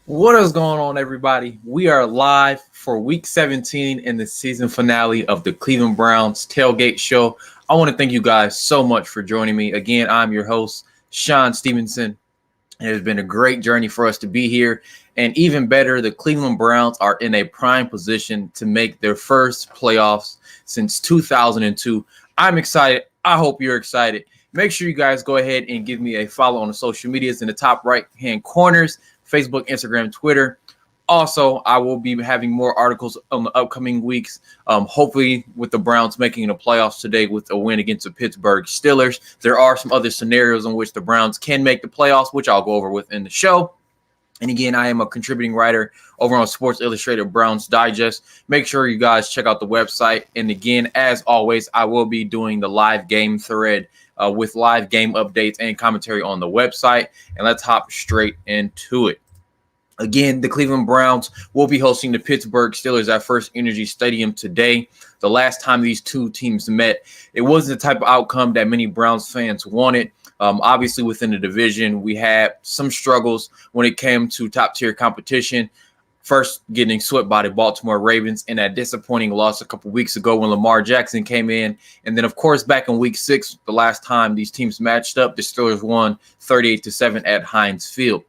What is going on, everybody? We are live for week 17 in the season finale of the Cleveland Browns Tailgate Show. I want to thank you guys so much for joining me. Again, I'm your host, Sean Stevenson. It has been a great journey for us to be here. And even better, the Cleveland Browns are in a prime position to make their first playoffs since 2002. I'm excited. I hope you're excited. Make sure you guys go ahead and give me a follow on the social medias in the top right-hand corners. Facebook, Instagram, Twitter. Also, I will be having more articles on the upcoming weeks, hopefully with the Browns making the playoffs today with a win against the Pittsburgh Steelers. There are some other scenarios in which the Browns can make the playoffs, which I'll go over within the show. And again, I am a contributing writer over on Sports Illustrated Browns Digest. Make sure you guys check out the website. And again, as always, I will be doing the live game thread with live game updates and commentary on the website. And let's hop straight into it. Again, the Cleveland Browns will be hosting the Pittsburgh Steelers at First Energy Stadium today. The last time these two teams met, it wasn't the type of outcome that many Browns fans wanted. Obviously, within the division, we had some struggles when it came to top-tier competition. First, getting swept by the Baltimore Ravens in that disappointing loss a couple weeks ago when Lamar Jackson came in. And then, of course, back in Week 6, the last time these teams matched up, the Steelers won 38-7 at Heinz Field.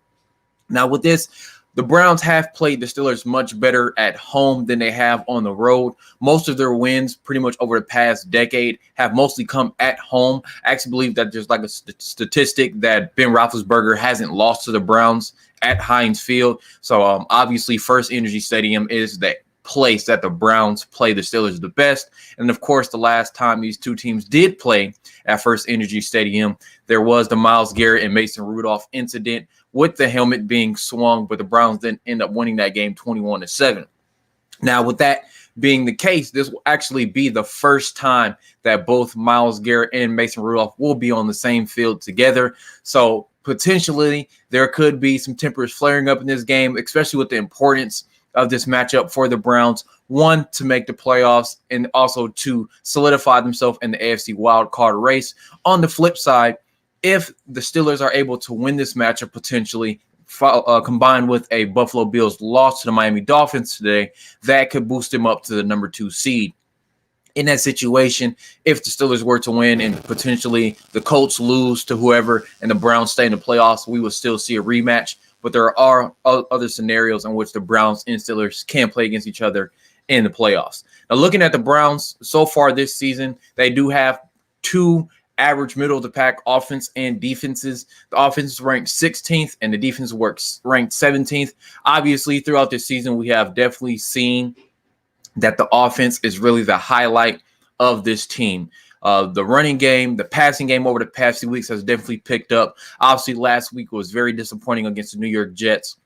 Now, with this, the Browns have played the Steelers much better at home than they have on the road. Most of their wins pretty much over the past decade have mostly come at home. I actually believe that there's like a statistic that Ben Roethlisberger hasn't lost to the Browns at Heinz Field. So obviously First Energy Stadium is the place that the Browns play the Steelers the best. And of course, the last time these two teams did play at First Energy Stadium, there was the Myles Garrett and Mason Rudolph incident with the helmet being swung, but the Browns then end up winning that game 21-7. Now, with that being the case, this will actually be the first time that both Myles Garrett and Mason Rudolph will be on the same field together. So potentially there could be some tempers flaring up in this game, especially with the importance of this matchup for the Browns. One, to make the playoffs, and also to solidify themselves in the AFC wildcard race. On the flip side, if the Steelers are able to win this matchup potentially, combined with a Buffalo Bills loss to the Miami Dolphins today, that could boost them up to the number 2 seed. In that situation, if the Steelers were to win and potentially the Colts lose to whoever and the Browns stay in the playoffs, we will still see a rematch. But there are other scenarios in which the Browns and Steelers can play against each other in the playoffs. Now, looking at the Browns so far this season, they do have two average middle of the pack offense and defenses. The offense is ranked 16th and the defense ranked 17th. Obviously, throughout this season, we have definitely seen that the offense is really the highlight of this team. The running game, the passing game over the past few weeks has definitely picked up. Obviously, last week was very disappointing against the New York Jets,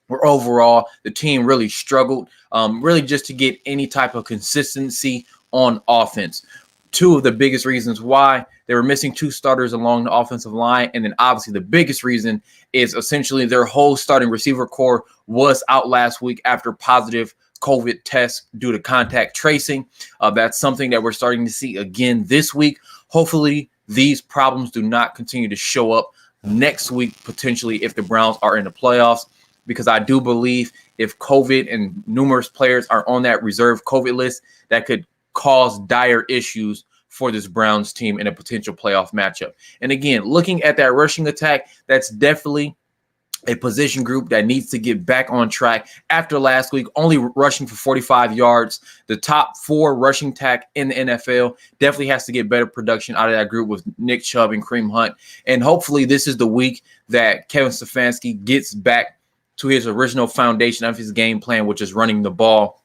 where overall the team really struggled, really just to get any type of consistency on offense. Two of the biggest reasons why they were missing two starters along the offensive line. And then obviously the biggest reason is essentially their whole starting receiver core was out last week after positive COVID tests due to contact tracing. That's something that we're starting to see again this week. Hopefully these problems do not continue to show up next week, potentially if the Browns are in the playoffs, because I do believe if COVID and numerous players are on that reserve COVID list, that could cause dire issues for this Browns team in a potential playoff matchup. And again, looking at that rushing attack, that's definitely a position group that needs to get back on track. After last week, only rushing for 45 yards, the top 4 rushing attack in the NFL, definitely has to get better production out of that group with Nick Chubb and Kareem Hunt. And hopefully this is the week that Kevin Stefanski gets back to his original foundation of his game plan, which is running the ball.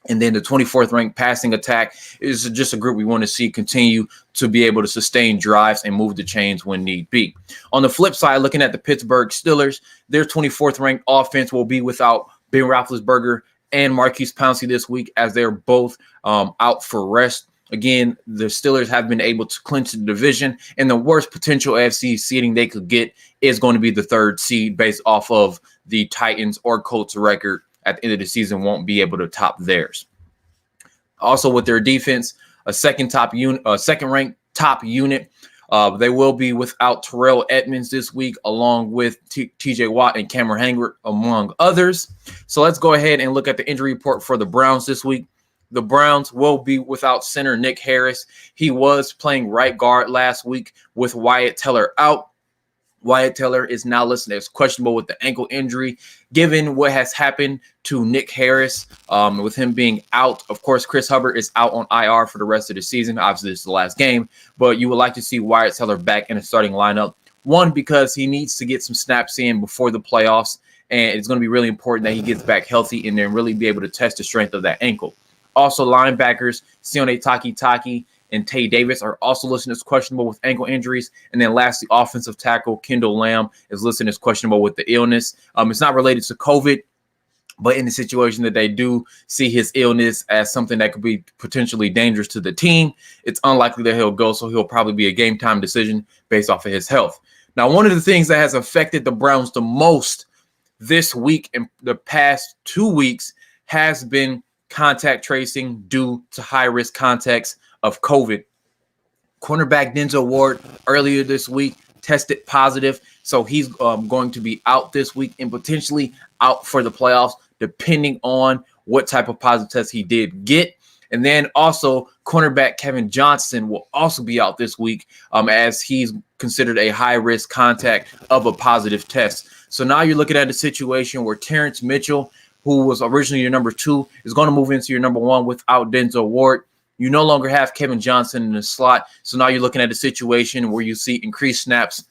And then the 24th ranked passing attack is just a group we want to see continue to be able to sustain drives and move the chains when need be. On the flip side, looking at the Pittsburgh Steelers, their 24th ranked offense will be without Ben Roethlisberger and Marquise Pouncey this week, as they're both out for rest. Again, the Steelers have been able to clinch the division, and the worst potential AFC seeding they could get is going to be the 3rd seed based off of the Titans or Colts record at the end of the season won't be able to top theirs. Also with their defense, a second ranked top unit. They will be without Terrell Edmonds this week, along with TJ Watt and Cameron Hayward, among others. So let's go ahead and look at the injury report for the Browns this week. The Browns will be without center Nick Harris. He was playing right guard last week with Wyatt Teller out. Wyatt Teller is now listed as questionable with the ankle injury. Given what has happened to Nick Harris, with him being out, of course, Chris Hubbard is out on IR for the rest of the season. Obviously, this is the last game, but you would like to see Wyatt Teller back in the starting lineup. One, because he needs to get some snaps in before the playoffs, and it's going to be really important that he gets back healthy and then really be able to test the strength of that ankle. Also, linebackers Sione Takitaki and Tay Davis are also listed as questionable with ankle injuries. And then lastly, offensive tackle Kendall Lamb is listed as questionable with the illness. It's not related to COVID, but in the situation that they do see his illness as something that could be potentially dangerous to the team, it's unlikely that he'll go. So he'll probably be a game time decision based off of his health. Now, one of the things that has affected the Browns the most this week and the past 2 weeks has been contact tracing due to high-risk contacts of COVID. Cornerback Denzel Ward earlier this week tested positive, so he's going to be out this week and potentially out for the playoffs, depending on what type of positive test he did get. And then also cornerback Kevin Johnson will also be out this week as he's considered a high-risk contact of a positive test. So now you're looking at a situation where Terrence Mitchell, who was originally your number 2, is going to move into your number 1 without Denzel Ward. You no longer have Kevin Johnson in the slot. So now you're looking at a situation where you see increased snaps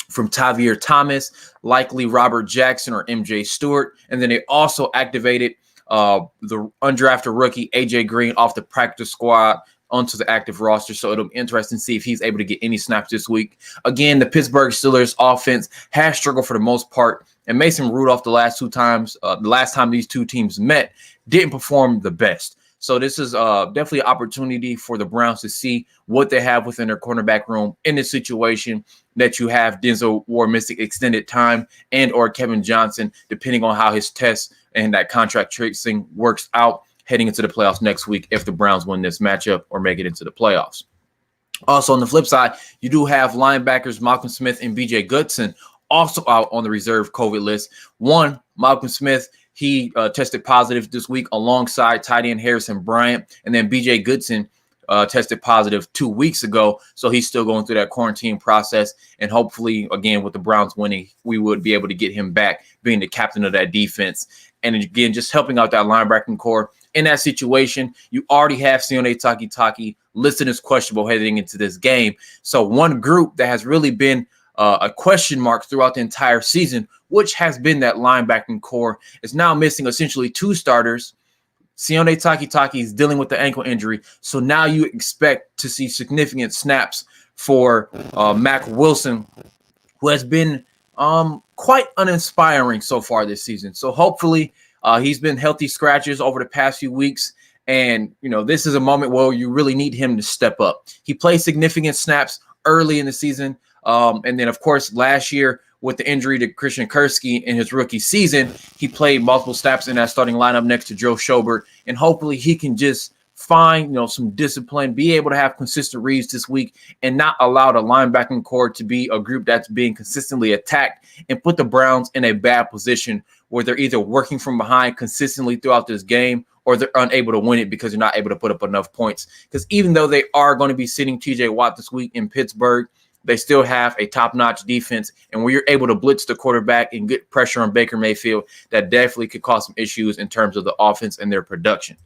from Tavier Thomas, likely Robert Jackson or MJ Stewart. And then they also activated the undrafted rookie AJ Green off the practice squad onto the active roster. So it'll be interesting to see if he's able to get any snaps this week. Again, the Pittsburgh Steelers offense has struggled for the most part. And Mason Rudolph the last time these two teams met, didn't perform the best. So this is definitely an opportunity for the Browns to see what they have within their cornerback room in this situation that you have Denzel Ward missing extended time and or Kevin Johnson, depending on how his test and that contract tracing works out heading into the playoffs next week if the Browns win this matchup or make it into the playoffs. Also, on the flip side, you do have linebackers Malcolm Smith and B.J. Goodson also out on the reserve COVID list. One, Malcolm Smith, he tested positive this week alongside tight end Harrison Bryant. And then B.J. Goodson tested positive 2 weeks ago. So he's still going through that quarantine process. And hopefully, again, with the Browns winning, we would be able to get him back being the captain of that defense. And again, just helping out that linebacking core. In that situation, you already have Sione Takitaki listed as questionable heading into this game. So one group that has really been a question mark throughout the entire season, which has been that linebacking core, is now missing essentially 2 starters. Sione Takitaki is dealing with the ankle injury. So now you expect to see significant snaps for Mac Wilson, who has been quite uninspiring so far this season. So hopefully he's been healthy scratches over the past few weeks. And, you know, this is a moment where you really need him to step up. He played significant snaps early in the season. And then, of course, last year with the injury to Christian Kursky in his rookie season, he played multiple snaps in that starting lineup next to Joe Schobert. And hopefully he can just find, some discipline, be able to have consistent reads this week and not allow the linebacking core to be a group that's being consistently attacked and put the Browns in a bad position where they're either working from behind consistently throughout this game or they're unable to win it because they're not able to put up enough points. Because even though they are going to be sitting TJ Watt this week in Pittsburgh, they still have a top-notch defense. And when you're able to blitz the quarterback and get pressure on Baker Mayfield, that definitely could cause some issues in terms of the offense and their production.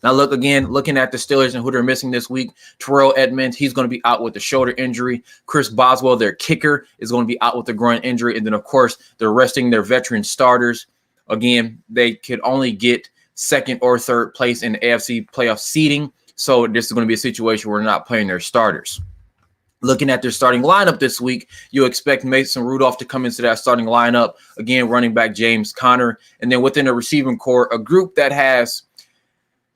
Now, looking at the Steelers and who they're missing this week, Terrell Edmonds, he's going to be out with a shoulder injury. Chris Boswell, their kicker, is going to be out with a groin injury. And then, of course, they're resting their veteran starters. Again, they could only get second or third place in the AFC playoff seeding. So this is going to be a situation where they're not playing their starters. Looking at their starting lineup this week, you expect Mason Rudolph to come into that starting lineup. Again, running back James Conner. And then within the receiving core, a group that has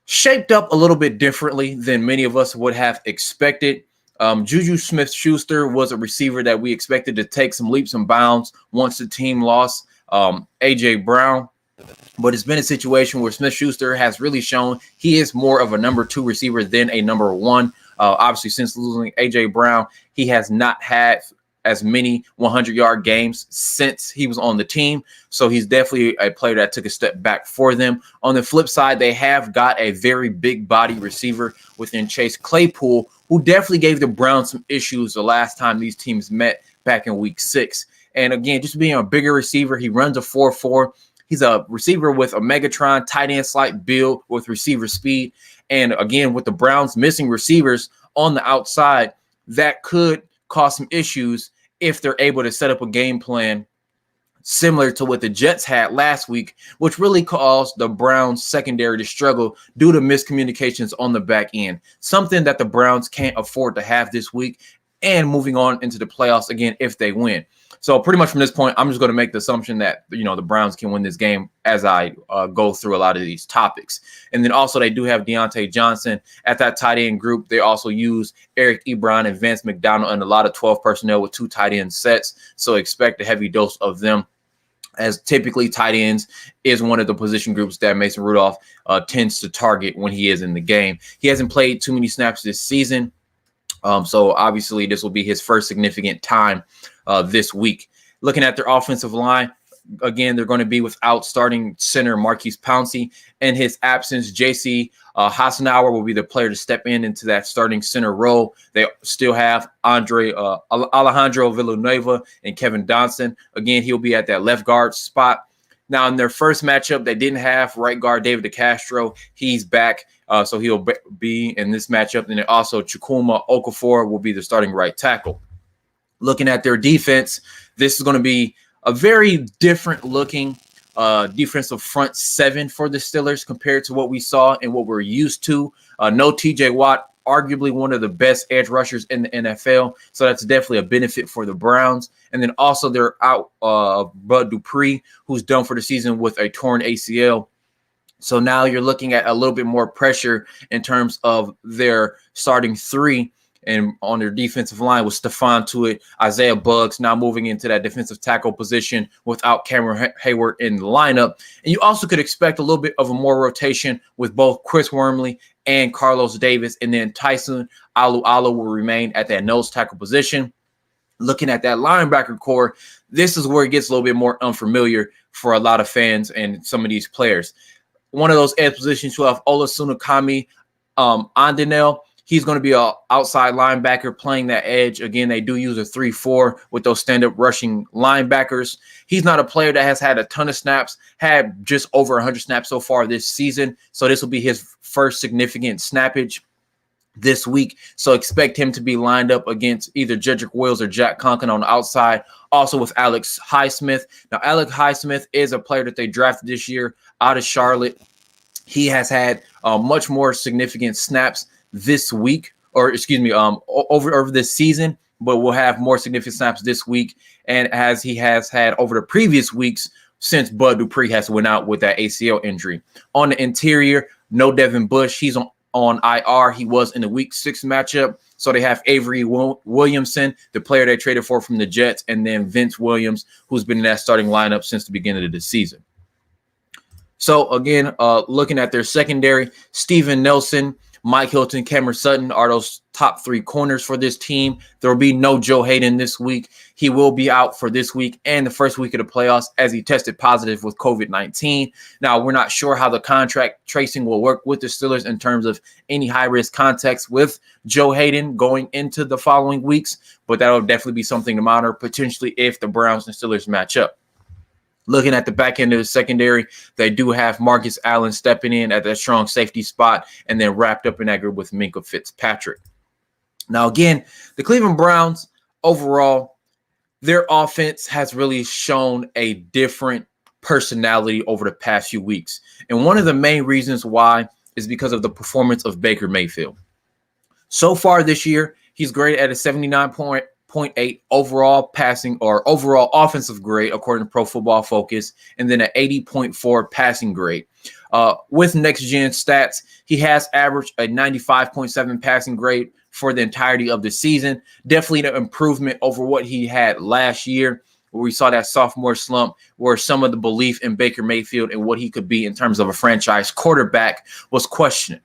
shaped up a little bit differently than many of us would have expected. Juju Smith-Schuster was a receiver that we expected to take some leaps and bounds once the team lost A.J. Brown. But it's been a situation where Smith-Schuster has really shown he is more of a number 2 receiver than a number 1. Obviously, since losing A.J. Brown, he has not had as many 100-yard games since he was on the team. So he's definitely a player that took a step back for them. On the flip side, they have got a very big body receiver within Chase Claypool, who definitely gave the Browns some issues the last time these teams met back in week 6. And again, just being a bigger receiver, he runs a 4.4. He's a receiver with a Megatron tight end slight build with receiver speed. And again, with the Browns missing receivers on the outside, that could cause some issues if they're able to set up a game plan similar to what the Jets had last week, which really caused the Browns secondary to struggle due to miscommunications on the back end, something that the Browns can't afford to have this week and moving on into the playoffs again if they win. So pretty much from this point, I'm just going to make the assumption that, the Browns can win this game as I go through a lot of these topics. And then also they do have Deontay Johnson at that tight end group. They also use Eric Ebron and Vance McDonald and a lot of 12 personnel with 2 tight end sets. So expect a heavy dose of them, as typically tight ends is one of the position groups that Mason Rudolph tends to target when he is in the game. He hasn't played too many snaps this season. So obviously this will be his first significant time this week. Looking at their offensive line, again, they're going to be without starting center Marquise Pouncey. In his absence, J.C. Hassenauer will be the player to step into that starting center role. They still have Alejandro Villanueva and Kevin Dodson. Again, he'll be at that left guard spot. Now, in their first matchup, they didn't have right guard David DeCastro. He's back, so he'll be in this matchup. And then also Chukwuma Okafor will be the starting right tackle. Looking at their defense, this is going to be a very different looking defensive front 7 for the Steelers compared to what we saw and what we're used to. No TJ Watt, arguably one of the best edge rushers in the NFL. So that's definitely a benefit for the Browns. And then also they're out Bud Dupree, who's done for the season with a torn ACL. So now you're looking at a little bit more pressure in terms of their starting 3. And on their defensive line with Stephon Tuitt, Isaiah Buggs now moving into that defensive tackle position without Cameron Hayward in the lineup. And you also could expect a little bit of a more rotation with both Chris Wormley and Carlos Davis. And then Tyson Alualu will remain at that nose tackle position. Looking at that linebacker core, this is where it gets a little bit more unfamiliar for a lot of fans and some of these players. One of those edge positions, you have Olasunakami Andinel. He's going to be an outside linebacker playing that edge. Again, they do use a 3-4 with those stand-up rushing linebackers. He's not a player that has had a ton of snaps, had just over 100 snaps so far this season. So this will be his first significant snappage this week. So expect him to be lined up against either Jedrick Wills or Jack Conklin on the outside, also with Alex Highsmith. Now, Alex Highsmith is a player that they drafted this year out of Charlotte. He has had much more significant snaps this week, or over this season, but will have more significant snaps this week, and as he has had over the previous weeks since Bud Dupree has went out with that ACL injury. On the interior, no Devin Bush. He's on IR. He was in the week 6 matchup. So they have Avery Williamson, the player they traded for from the Jets, and then Vince Williams, who's been in that starting lineup since the beginning of the season. So again, looking at their secondary, Steven Nelson, Mike Hilton, Cameron Sutton are those top 3 corners for this team. There will be no Joe Hayden this week. He will be out for this week and the first week of the playoffs as he tested positive with COVID-19. Now, we're not sure how the contract tracing will work with the Steelers in terms of any high-risk contacts with Joe Hayden going into the following weeks, but that will definitely be something to monitor potentially if the Browns and Steelers match up. Looking at the back end of the secondary, they do have Marcus Allen stepping in at that strong safety spot and then wrapped up in that group with Minkah Fitzpatrick. Now, again, the Cleveland Browns, overall, their offense has really shown a different personality over the past few weeks. And one of the main reasons why is because of the performance of Baker Mayfield. So far this year, he's graded at a 79.8 overall passing or overall offensive grade, according to Pro Football Focus, and then an 80.4 passing grade. With next gen stats, he has averaged a 95.7 passing grade for the entirety of the season. Definitely an improvement over what he had last year, where we saw that sophomore slump, where some of the belief in Baker Mayfield and what he could be in terms of a franchise quarterback was questioned.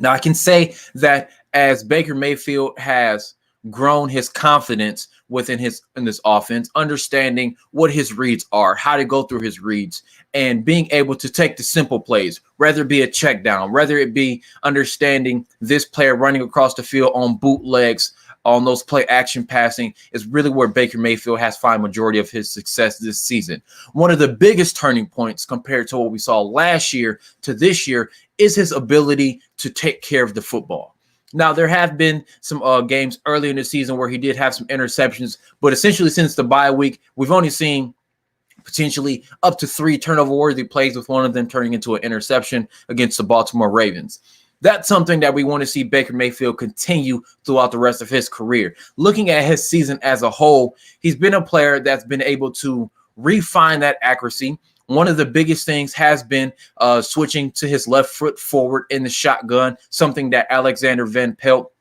Now, I can say that as Baker Mayfield has grown his confidence within this offense, understanding what his reads are, how to go through his reads, and being able to take the simple plays, whether it be a check down, whether it be understanding this player running across the field on bootlegs, on those play action passing, is really where Baker Mayfield has found majority of his success this season. One of the biggest turning points compared to what we saw last year to this year is his ability to take care of the football. Now, there have been some games early in the season where he did have some interceptions, but essentially since the bye week, we've only seen potentially up to 3 turnover-worthy plays, with one of them turning into an interception against the Baltimore Ravens. That's something that we want to see Baker Mayfield continue throughout the rest of his career. Looking at his season as a whole, he's been a player that's been able to refine that accuracy. One of the biggest things has been switching to his left foot forward in the shotgun, something that Alexander Van Pelt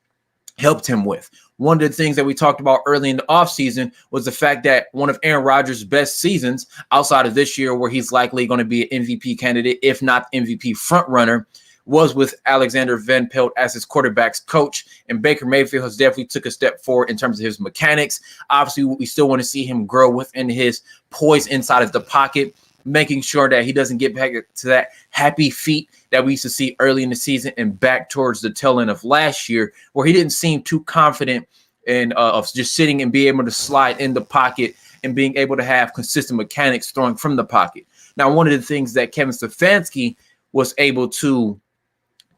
helped him with. One of the things that we talked about early in the offseason was the fact that one of Aaron Rodgers' best seasons outside of this year, where he's likely going to be an MVP candidate, if not MVP frontrunner, was with Alexander Van Pelt as his quarterback's coach. And Baker Mayfield has definitely took a step forward in terms of his mechanics. Obviously, we still want to see him grow within his poise inside of the pocket, making sure that he doesn't get back to that happy feet that we used to see early in the season and back towards the tail end of last year, where he didn't seem too confident in of just sitting and being able to slide in the pocket and being able to have consistent mechanics throwing from the pocket. Now, one of the things that Kevin Stefanski was able to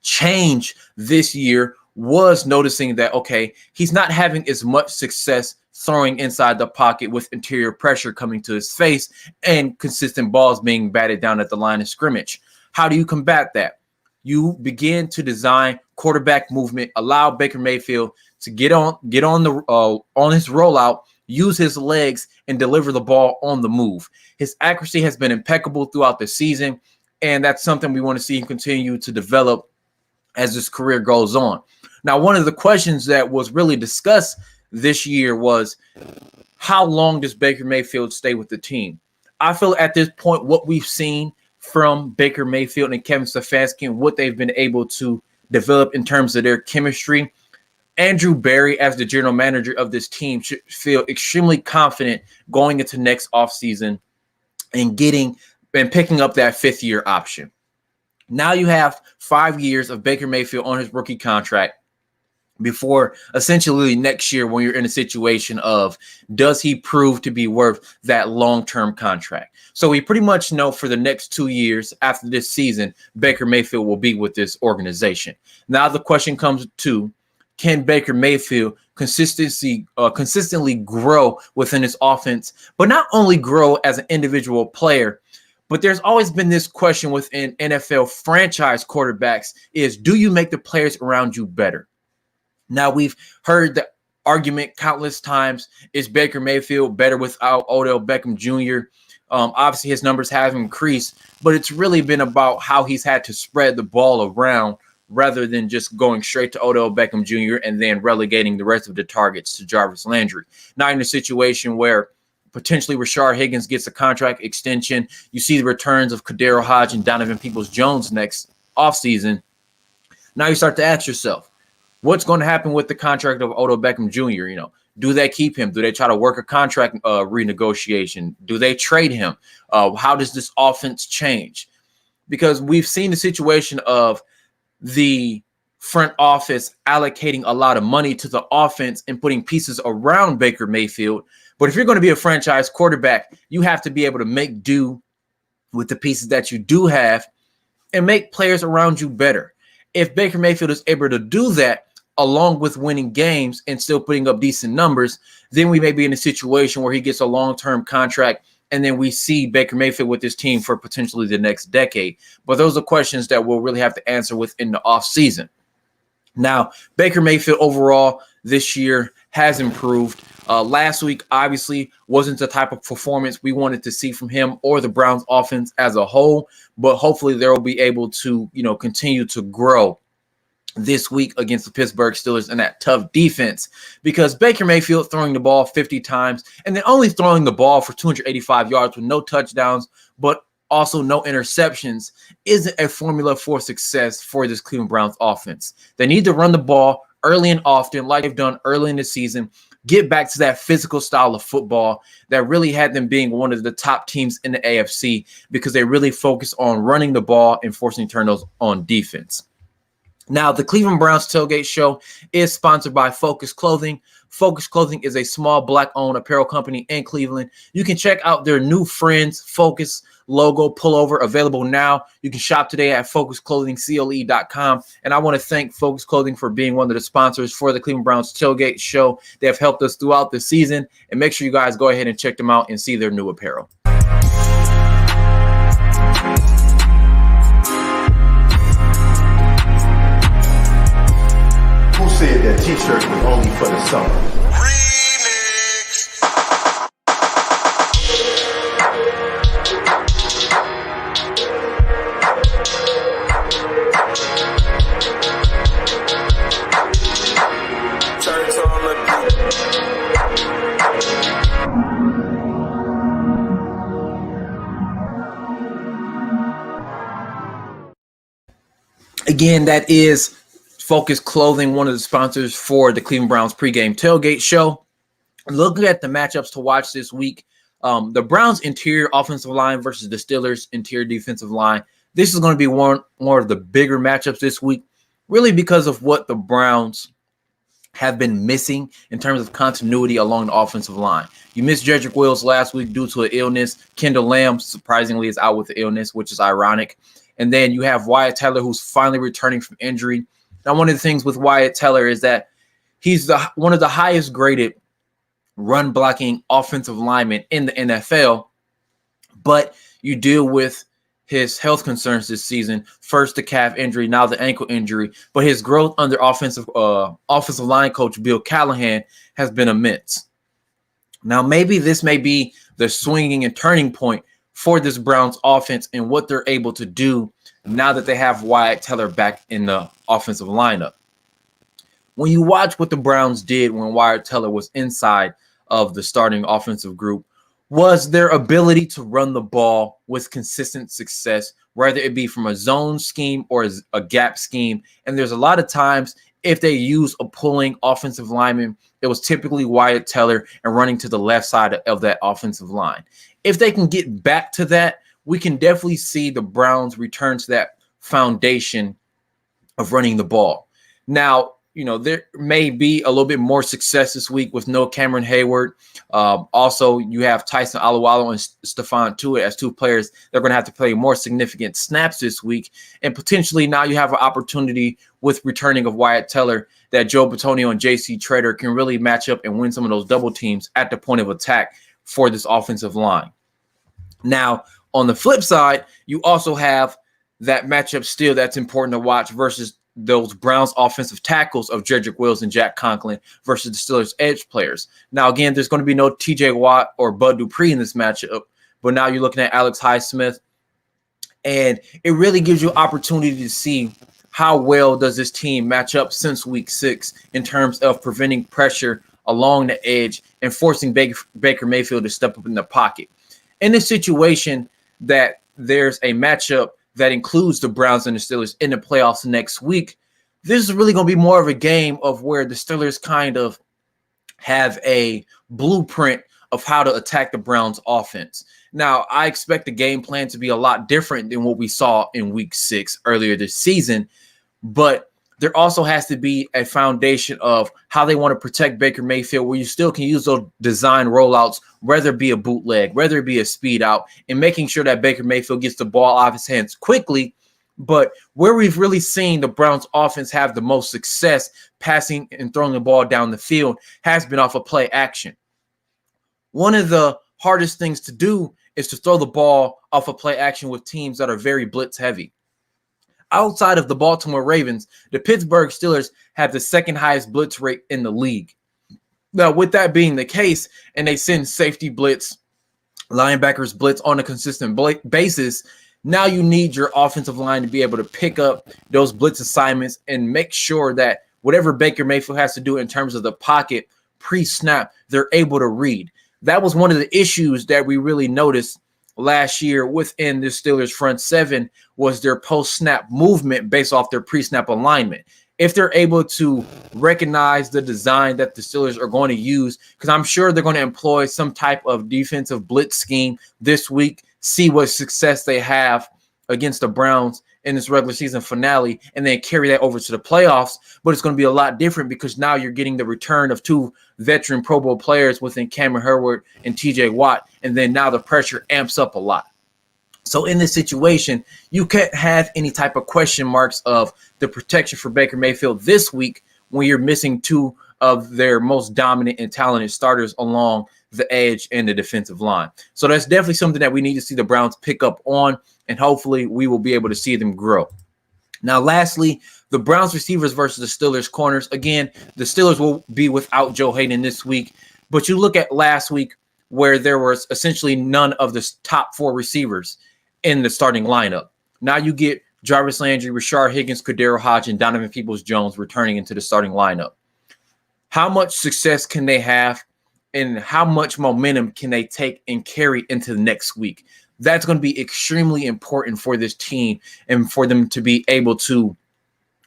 change this year was noticing that, okay, he's not having as much success throwing inside the pocket with interior pressure coming to his face and consistent balls being batted down at the line of scrimmage. How do you combat that? You begin to design quarterback movement, allow Baker Mayfield to get on his rollout, use his legs, and deliver the ball on the move. His accuracy has been impeccable throughout the season, and that's something we want to see him continue to develop as his career goes on. Now, one of the questions that was really discussed this year was, how long does Baker Mayfield stay with the team? I feel at this point, what we've seen from Baker Mayfield and Kevin Stefanski and what they've been able to develop in terms of their chemistry, Andrew Berry, as the general manager of this team, should feel extremely confident going into next offseason and picking up that 5th-year option. Now you have 5 years of Baker Mayfield on his rookie contract before essentially next year, when you're in a situation of, does he prove to be worth that long-term contract? So we pretty much know for the next 2 years after this season, Baker Mayfield will be with this organization. Now the question comes to, can Baker Mayfield consistently grow within his offense, but not only grow as an individual player, but there's always been this question within NFL franchise quarterbacks is, do you make the players around you better? Now, we've heard the argument countless times, is Baker Mayfield better without Odell Beckham Jr.? Obviously, his numbers have increased, but it's really been about how he's had to spread the ball around rather than just going straight to Odell Beckham Jr. and then relegating the rest of the targets to Jarvis Landry. Now in a situation where potentially Rashard Higgins gets a contract extension, you see the returns of Kadero Hodge and Donovan Peoples-Jones next offseason. Now you start to ask yourself, what's going to happen with the contract of Odell Beckham Jr.? Do they keep him? Do they try to work a contract renegotiation? Do they trade him? How does this offense change? Because we've seen the situation of the front office allocating a lot of money to the offense and putting pieces around Baker Mayfield. But if you're going to be a franchise quarterback, you have to be able to make do with the pieces that you do have and make players around you better. If Baker Mayfield is able to do that, along with winning games and still putting up decent numbers, then we may be in a situation where he gets a long-term contract, and then we see Baker Mayfield with this team for potentially the next decade. But those are questions that we'll really have to answer within the offseason. Now, Baker Mayfield overall this year has improved. Last week, obviously, wasn't the type of performance we wanted to see from him or the Browns offense as a whole, but hopefully they'll be able to, continue to grow this week against the Pittsburgh Steelers and that tough defense, because Baker Mayfield throwing the ball 50 times and then only throwing the ball for 285 yards with no touchdowns, but also no interceptions, isn't a formula for success for this Cleveland Browns offense. They need to run the ball early and often, like they've done early in the season, get back to that physical style of football that really had them being one of the top teams in the AFC because they really focus on running the ball and forcing turnovers on defense. Now, the Cleveland Browns Tailgate Show is sponsored by Focus Clothing. Focus Clothing is a small Black-owned apparel company in Cleveland. You can check out their new Friends Focus logo pullover available now. You can shop today at focusclothingcle.com. And I want to thank Focus Clothing for being one of the sponsors for the Cleveland Browns Tailgate Show. They have helped us throughout the season. And make sure you guys go ahead and check them out and see their new apparel. Said that t-shirt was only for the summer. Again, that is Focus Clothing, one of the sponsors for the Cleveland Browns pregame tailgate show. Looking at the matchups to watch this week, the Browns interior offensive line versus the Steelers interior defensive line. This is going to be one of the bigger matchups this week, really because of what the Browns have been missing in terms of continuity along the offensive line. You missed Jedrick Wills last week due to an illness. Kendall Lamb, surprisingly, is out with the illness, which is ironic. And then you have Wyatt Teller, who's finally returning from injury. Now, one of the things with Wyatt Teller is that he's one of the highest graded run blocking offensive linemen in the NFL, but you deal with his health concerns this season. First the calf injury, now the ankle injury, but his growth under offensive line coach Bill Callahan has been immense. Now, maybe this may be the swinging and turning point for this Browns offense and what they're able to do now that they have Wyatt Teller back in the offensive lineup. When you watch what the Browns did when Wyatt Teller was inside of the starting offensive group, was their ability to run the ball with consistent success, whether it be from a zone scheme or a gap scheme. And there's a lot of times if they use a pulling offensive lineman, it was typically Wyatt Teller and running to the left side of that offensive line. If they can get back to that, we can definitely see the Browns return to that foundation of running the ball. Now, there may be a little bit more success this week with no Cameron Hayward. Also, you have Tyson Alualo and Stephon Tuitt as two players that are going to have to play more significant snaps this week. And potentially now you have an opportunity with returning of Wyatt Teller that Joe Bitonio and J.C. Treader can really match up and win some of those double teams at the point of attack for this offensive line. Now, on the flip side, you also have that matchup still that's important to watch versus those Browns offensive tackles of Jedrick Wills and Jack Conklin versus the Steelers edge players. Now, again, there's going to be no TJ Watt or Bud Dupree in this matchup, but now you're looking at Alex Highsmith, and it really gives you opportunity to see how well does this team match up since week 6 in terms of preventing pressure along the edge and forcing Baker Mayfield to step up in the pocket. In this situation that there's a matchup that includes the Browns and the Steelers in the playoffs next week, this is really going to be more of a game of where the Steelers kind of have a blueprint of how to attack the Browns offense. Now, I expect the game plan to be a lot different than what we saw in week 6 earlier this season, but there also has to be a foundation of how they want to protect Baker Mayfield, where you still can use those design rollouts, whether it be a bootleg, whether it be a speed out, and making sure that Baker Mayfield gets the ball off his hands quickly. But where we've really seen the Browns offense have the most success passing and throwing the ball down the field has been off of play action. One of the hardest things to do is to throw the ball off of play action with teams that are very blitz heavy. Outside of the Baltimore Ravens, the Pittsburgh Steelers have the second highest blitz rate in the league. Now, with that being the case, and they send safety blitz, linebackers blitz on a consistent basis, now you need your offensive line to be able to pick up those blitz assignments and make sure that whatever Baker Mayfield has to do in terms of the pocket pre-snap, they're able to read. That was one of the issues that we really noticed last year within the Steelers front seven, was their post-snap movement based off their pre-snap alignment. if they're able to recognize the design that the Steelers are going to use, because I'm sure they're going to employ some type of defensive blitz scheme this week, see what success they have against the Browns in this regular season finale, and then carry that over to the playoffs. But it's going to be a lot different because now you're getting the return of two veteran Pro Bowl players within Cameron Heyward and TJ Watt, and then now the pressure amps up a lot. So in this situation, you can't have any type of question marks of the protection for Baker Mayfield this week when you're missing two of their most dominant and talented starters along the edge and the defensive line. So that's definitely something that we need to see the Browns pick up on, and hopefully we will be able to see them grow. Now, lastly, the Browns receivers versus the Steelers corners. Again, the Steelers will be without Joe Hayden this week, but you look at last week where there was essentially none of the top four receivers in the starting lineup. Now you get Jarvis Landry, Rashard Higgins, Kadero Hodge, and Donovan Peoples-Jones returning into the starting lineup. How much success can they have, and how much momentum can they take and carry into the next week? That's going to be extremely important for this team and for them to be able to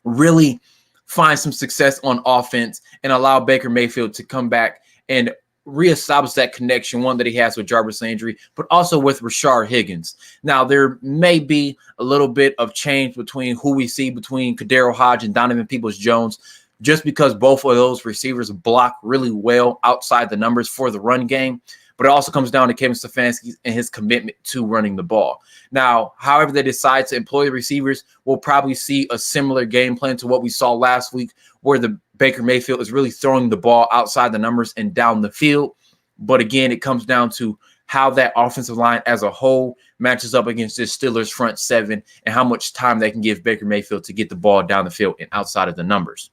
really find some success on offense and allow Baker Mayfield to come back and reestablish that connection, one that he has with Jarvis Landry, but also with Rashard Higgins. Now, there may be a little bit of change between who we see between Kadero Hodge and Donovan Peoples-Jones, just because both of those receivers block really well outside the numbers for the run game. But it also comes down to Kevin Stefanski and his commitment to running the ball. Now, however they decide to employ the receivers, we'll probably see a similar game plan to what we saw last week, where the Baker Mayfield is really throwing the ball outside the numbers and down the field. But again, it comes down to how that offensive line as a whole matches up against this Steelers front seven and how much time they can give Baker Mayfield to get the ball down the field and outside of the numbers.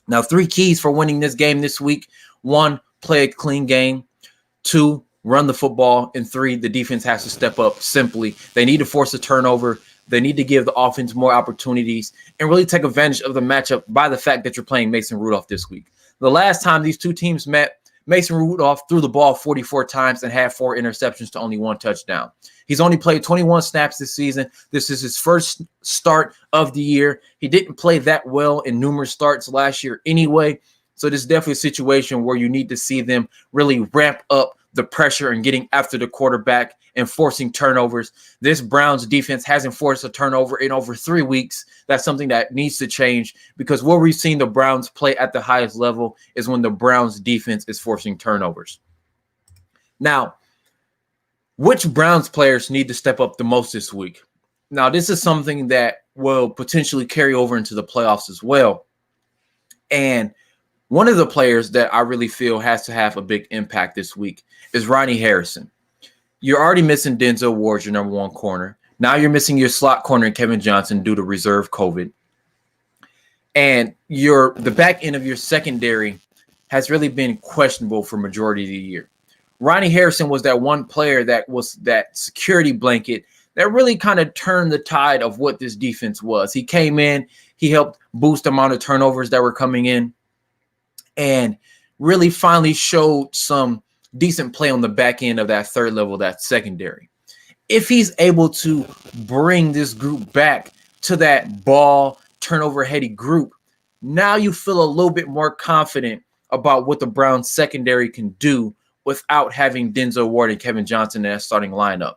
Now, 3 keys for winning this game this week: 1, play a clean game; 2, run the football; and 3, the defense has to step up simply. They need to force a turnover. They need to give the offense more opportunities and really take advantage of the matchup by the fact that you're playing Mason Rudolph this week. The last time these two teams met, Mason Rudolph threw the ball 44 times and had 4 interceptions to only 1 touchdown. He's only played 21 snaps this season. This is his first start of the year. He didn't play that well in numerous starts last year anyway. So this is definitely a situation where you need to see them really ramp up the pressure and getting after the quarterback and forcing turnovers. This Browns defense hasn't forced a turnover in over 3 weeks. That's something that needs to change, because where we've seen the Browns play at the highest level is when the Browns defense is forcing turnovers. Now, which Browns players need to step up the most this week? Now, this is something that will potentially carry over into the playoffs as well. And one of the players that I really feel has to have a big impact this week is Ronnie Harrison. You're already missing Denzel Ward, your number 1 corner. Now you're missing your slot corner, Kevin Johnson, due to reserve COVID. And the back end of your secondary has really been questionable for majority of the year. Ronnie Harrison was that one player that was that security blanket that really kind of turned the tide of what this defense was. He came in, he helped boost the amount of turnovers that were coming in, and really finally showed some decent play on the back end of that third level, that secondary. If he's able to bring this group back to that ball turnover heady group, now you feel a little bit more confident about what the Browns secondary can do without having Denzel Ward and Kevin Johnson in that starting lineup.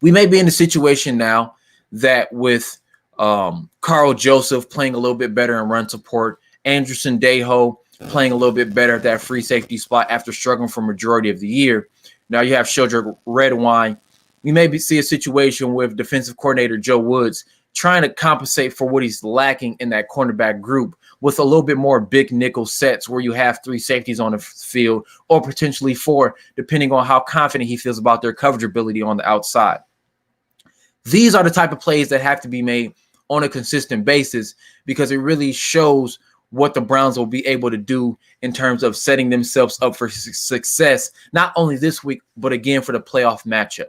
We may be in a situation now that with Carl Joseph playing a little bit better in run support, Andrew Sendejo playing a little bit better at that free safety spot after struggling for majority of the year. Now you have Sheldrick Redwine. We may see a situation with defensive coordinator Joe Woods trying to compensate for what he's lacking in that cornerback group with a little bit more big nickel sets where you have 3 safeties on the field, or potentially 4, depending on how confident he feels about their coverage ability on the outside. These are the type of plays that have to be made on a consistent basis, because it really shows what the Browns will be able to do in terms of setting themselves up for success, not only this week, but again for the playoff matchup.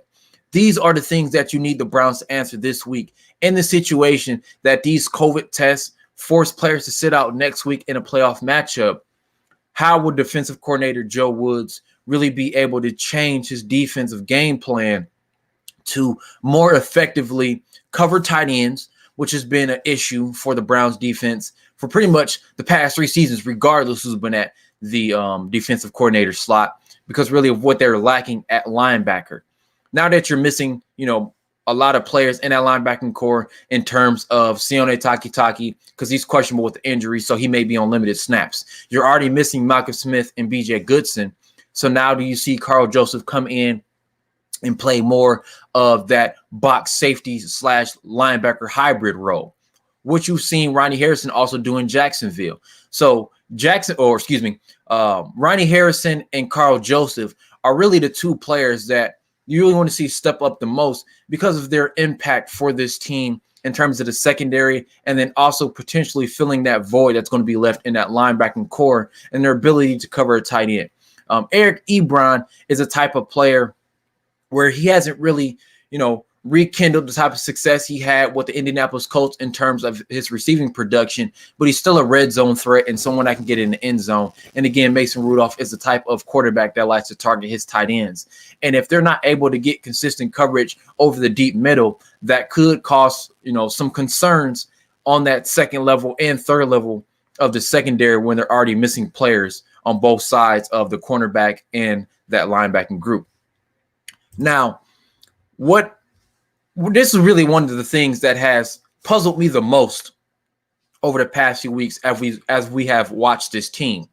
These are the things that you need the Browns to answer this week in the situation that these COVID tests force players to sit out next week in a playoff matchup. How will defensive coordinator Joe Woods really be able to change his defensive game plan to more effectively cover tight ends, which has been an issue for the Browns defense for pretty much the past 3 seasons, regardless who's been at the defensive coordinator slot, because really of what they're lacking at linebacker. Now that you're missing, a lot of players in that linebacking core in terms of Sione Takitaki, because he's questionable with the injury, so he may be on limited snaps. You're already missing Malcolm Smith and BJ Goodson. So now do you see Karl Joseph come in and play more of that box safety / linebacker hybrid role, which you've seen Ronnie Harrison also do in Jacksonville. So Ronnie Harrison and Karl Joseph are really the 2 players that you really want to see step up the most because of their impact for this team in terms of the secondary, and then also potentially filling that void that's going to be left in that linebacking core and their ability to cover a tight end. Eric Ebron is a type of player where he hasn't really, rekindled the type of success he had with the Indianapolis Colts in terms of his receiving production, but he's still a red zone threat and someone that can get in the end zone. And again, Mason Rudolph is the type of quarterback that likes to target his tight ends. And if they're not able to get consistent coverage over the deep middle, that could cause, some concerns on that second level and third level of the secondary when they're already missing players on both sides of the cornerback and that linebacking group. Now, this is really one of the things that has puzzled me the most over the past few weeks as we have watched this team.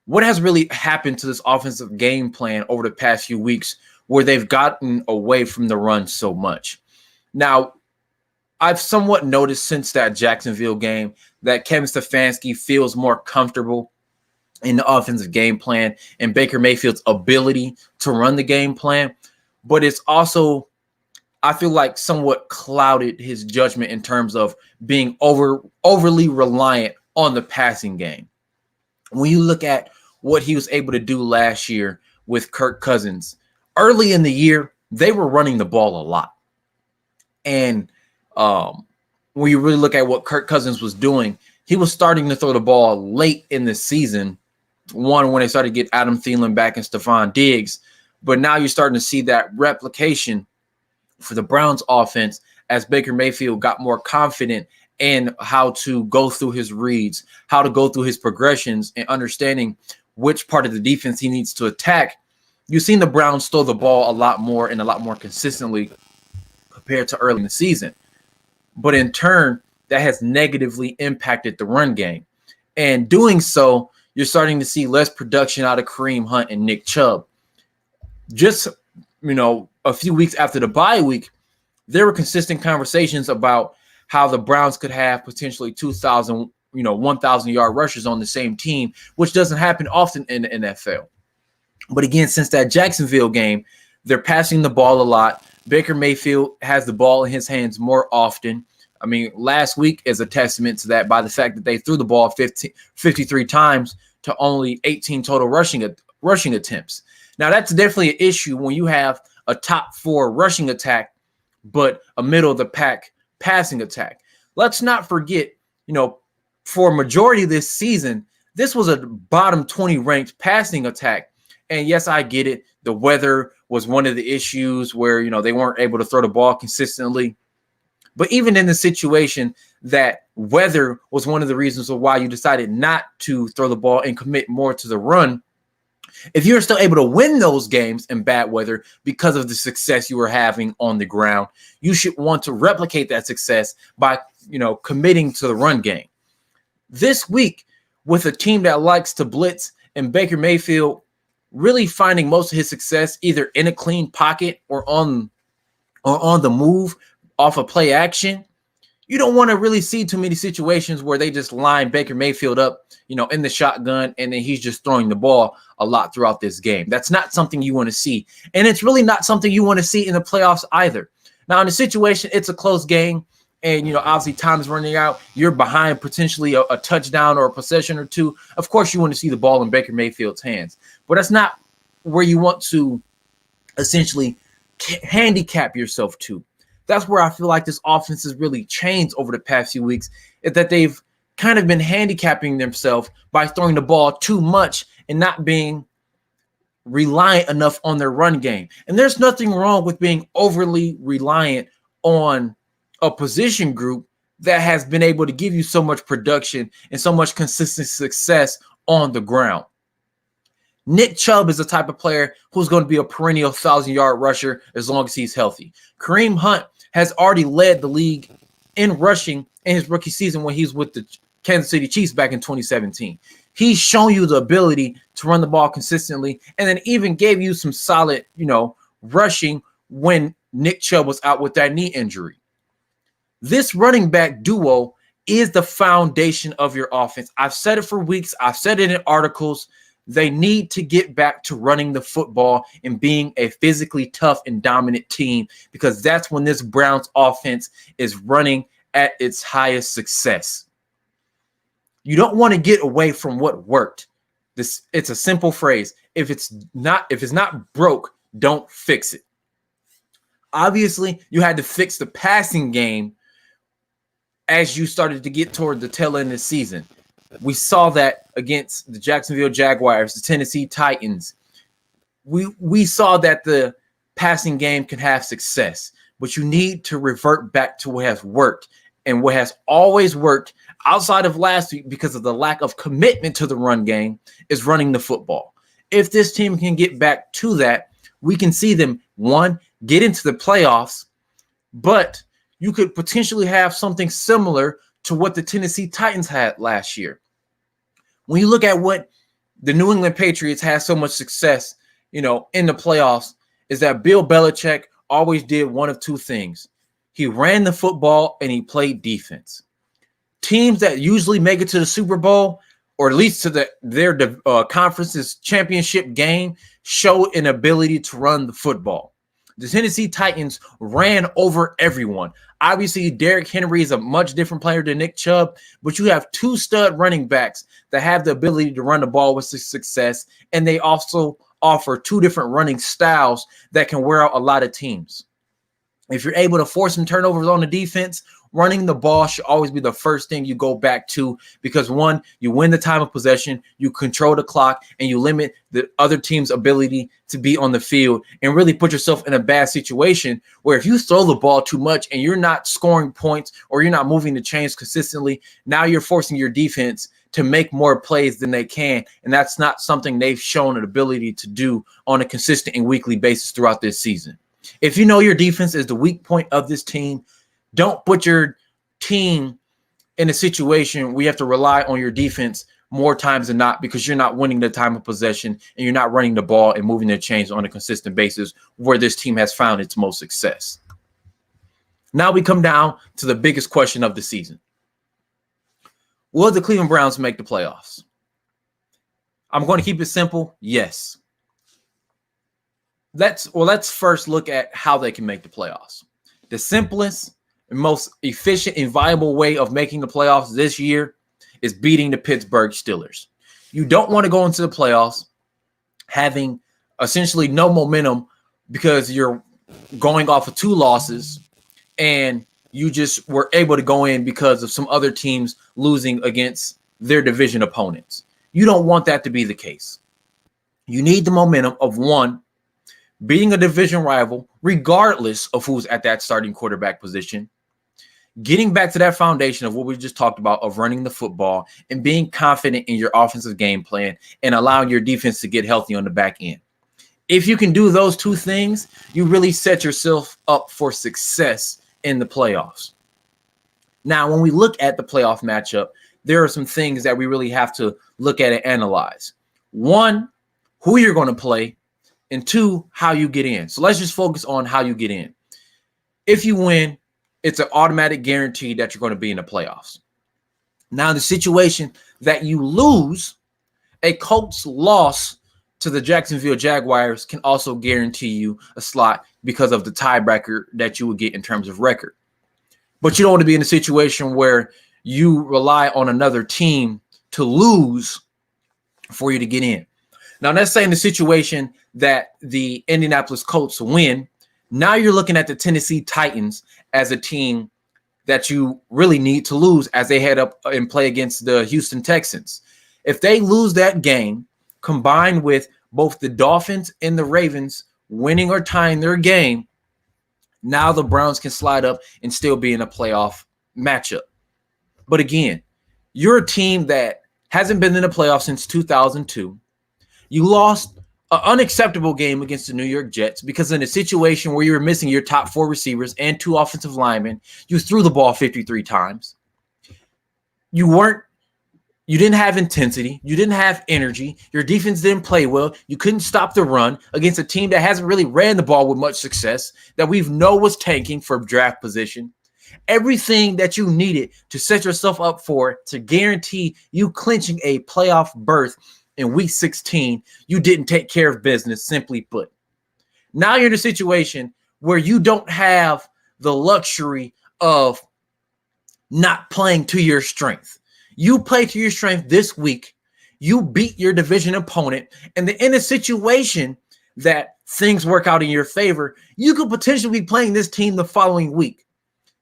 What has really happened to this offensive game plan over the past few weeks where they've gotten away from the run so much? Now, I've somewhat noticed since that Jacksonville game that Kevin Stefanski feels more comfortable in the offensive game plan and Baker Mayfield's ability to run the game plan, but it's also, I feel like, somewhat clouded his judgment in terms of being overly reliant on the passing game. When you look at what he was able to do last year with Kirk Cousins, early in the year, they were running the ball a lot. And when you really look at what Kirk Cousins was doing, he was starting to throw the ball late in the season, when they started to get Adam Thielen back and Stephon Diggs. But now you're starting to see that replication for the Browns offense as Baker Mayfield got more confident in how to go through his reads, how to go through his progressions, and understanding which part of the defense he needs to attack. You've seen the Browns throw the ball a lot more and a lot more consistently compared to early in the season. But in turn, that has negatively impacted the run game. And doing so, you're starting to see less production out of Kareem Hunt and Nick Chubb. Just, a few weeks after the bye week, there were consistent conversations about how the Browns could have potentially 2,000, 1,000-yard rushers on the same team, which doesn't happen often in the NFL. But again, since that Jacksonville game, they're passing the ball a lot. Baker Mayfield has the ball in his hands more often. I mean, last week is a testament to that by the fact that they threw the ball 53 times to only 18 total rushing attempts. Now, that's definitely an issue when you have a top 4 rushing attack, but a middle of the pack passing attack. Let's not forget, for a majority of this season, this was a bottom 20 ranked passing attack. And yes, I get it. The weather was one of the issues where, they weren't able to throw the ball consistently. But even in the situation that weather was one of the reasons of why you decided not to throw the ball and commit more to the run, if you're still able to win those games in bad weather because of the success you were having on the ground, you should want to replicate that success by, committing to the run game. This week, with a team that likes to blitz and Baker Mayfield really finding most of his success either in a clean pocket or on the move off of play action, you don't want to really see too many situations where they just line Baker Mayfield up, in the shotgun, and then he's just throwing the ball a lot throughout this game. That's not something you want to see. And it's really not something you want to see in the playoffs either. Now, in the situation, it's a close game, and, obviously time is running out. You're behind potentially a touchdown or a possession or two. Of course, you want to see the ball in Baker Mayfield's hands. But that's not where you want to essentially handicap yourself to. That's where I feel like this offense has really changed over the past few weeks, is that they've kind of been handicapping themselves by throwing the ball too much and not being reliant enough on their run game. And there's nothing wrong with being overly reliant on a position group that has been able to give you so much production and so much consistent success on the ground. Nick Chubb is the type of player who's going to be a perennial 1,000-yard rusher as long as he's healthy. Kareem Hunt has already led the league in rushing in his rookie season when he's with the Kansas City Chiefs back in 2017. He's shown you the ability to run the ball consistently and then even gave you some solid, rushing when Nick Chubb was out with that knee injury. This running back duo is the foundation of your offense. I've said it for weeks. I've said it in articles. They need to get back to running the football and being a physically tough and dominant team, because that's when this Browns offense is running at its highest success. You don't want to get away from what worked. It's a simple phrase. If it's not broke, don't fix it. Obviously, you had to fix the passing game as you started to get toward the tail end of the season. We saw that against the Jacksonville Jaguars, the Tennessee Titans. We saw that the passing game can have success, but you need to revert back to what has worked. And what has always worked outside of last week because of the lack of commitment to the run game is running the football. If this team can get back to that, we can see them, one, get into the playoffs, but you could potentially have something similar to what the Tennessee Titans had last year. When you look at what the New England Patriots had so much success, in the playoffs, is that Bill Belichick always did one of two things. He ran the football and he played defense. Teams that usually make it to the Super Bowl, or at least to their conference's championship game, show an ability to run the football. The Tennessee Titans ran over everyone. Obviously, Derrick Henry is a much different player than Nick Chubb, but you have two stud running backs that have the ability to run the ball with success, and they also offer two different running styles that can wear out a lot of teams. If you're able to force some turnovers on the defense, running the ball should always be the first thing you go back to, because one, you win the time of possession, you control the clock, and you limit the other team's ability to be on the field and really put yourself in a bad situation where if you throw the ball too much and you're not scoring points or you're not moving the chains consistently, now you're forcing your defense to make more plays than they can. And that's not something they've shown an ability to do on a consistent and weekly basis throughout this season. If you know your defense is the weak point of this team, don't put your team in a situation where you have to rely on your defense more times than not, because you're not winning the time of possession and you're not running the ball and moving the chains on a consistent basis where this team has found its most success. Now we come down to the biggest question of the season. Will the Cleveland Browns make the playoffs? I'm going to keep it simple. Yes. Let's first look at how they can make the playoffs. The simplest and most efficient and viable way of making the playoffs this year is beating the Pittsburgh Steelers. You don't want to go into the playoffs having essentially no momentum because you're going off of two losses and you just were able to go in because of some other teams losing against their division opponents. You don't want that to be the case. You need the momentum of, one, beating a division rival, regardless of who's at that starting quarterback position, getting back to that foundation of what we just talked about, of running the football and being confident in your offensive game plan and allowing your defense to get healthy on the back end. If you can do those two things, you really set yourself up for success in the playoffs. Now, when we look at the playoff matchup, there are some things that we really have to look at and analyze. One, who you're going to play, and two, how you get in. So let's just focus on how you get in. If you win, it's an automatic guarantee that you're going to be in the playoffs. Now, the situation that you lose, a Colts loss to the Jacksonville Jaguars can also guarantee you a slot because of the tiebreaker that you would get in terms of record. But you don't want to be in a situation where you rely on another team to lose for you to get in. Now, let's say in the situation that the Indianapolis Colts win, now you're looking at the Tennessee Titans as a team that you really need to lose as they head up and play against the Houston Texans. If they lose that game, combined with both the Dolphins and the Ravens winning or tying their game, now the Browns can slide up and still be in a playoff matchup. But again, you're a team that hasn't been in the playoffs since 2002. You lost an unacceptable game against the New York Jets because in a situation where you were missing your top 4 receivers and 2 offensive linemen, you threw the ball 53 times. You didn't have intensity. You didn't have energy. Your defense didn't play well. You couldn't stop the run against a team that hasn't really ran the ball with much success, that we've know was tanking for draft position. Everything that you needed to set yourself up for to guarantee you clinching a playoff berth in week 16, you didn't take care of business, simply put. Now you're in a situation where you don't have the luxury of not playing to your strength. You play to your strength this week. You beat your division opponent. And in a situation that things work out in your favor, you could potentially be playing this team the following week.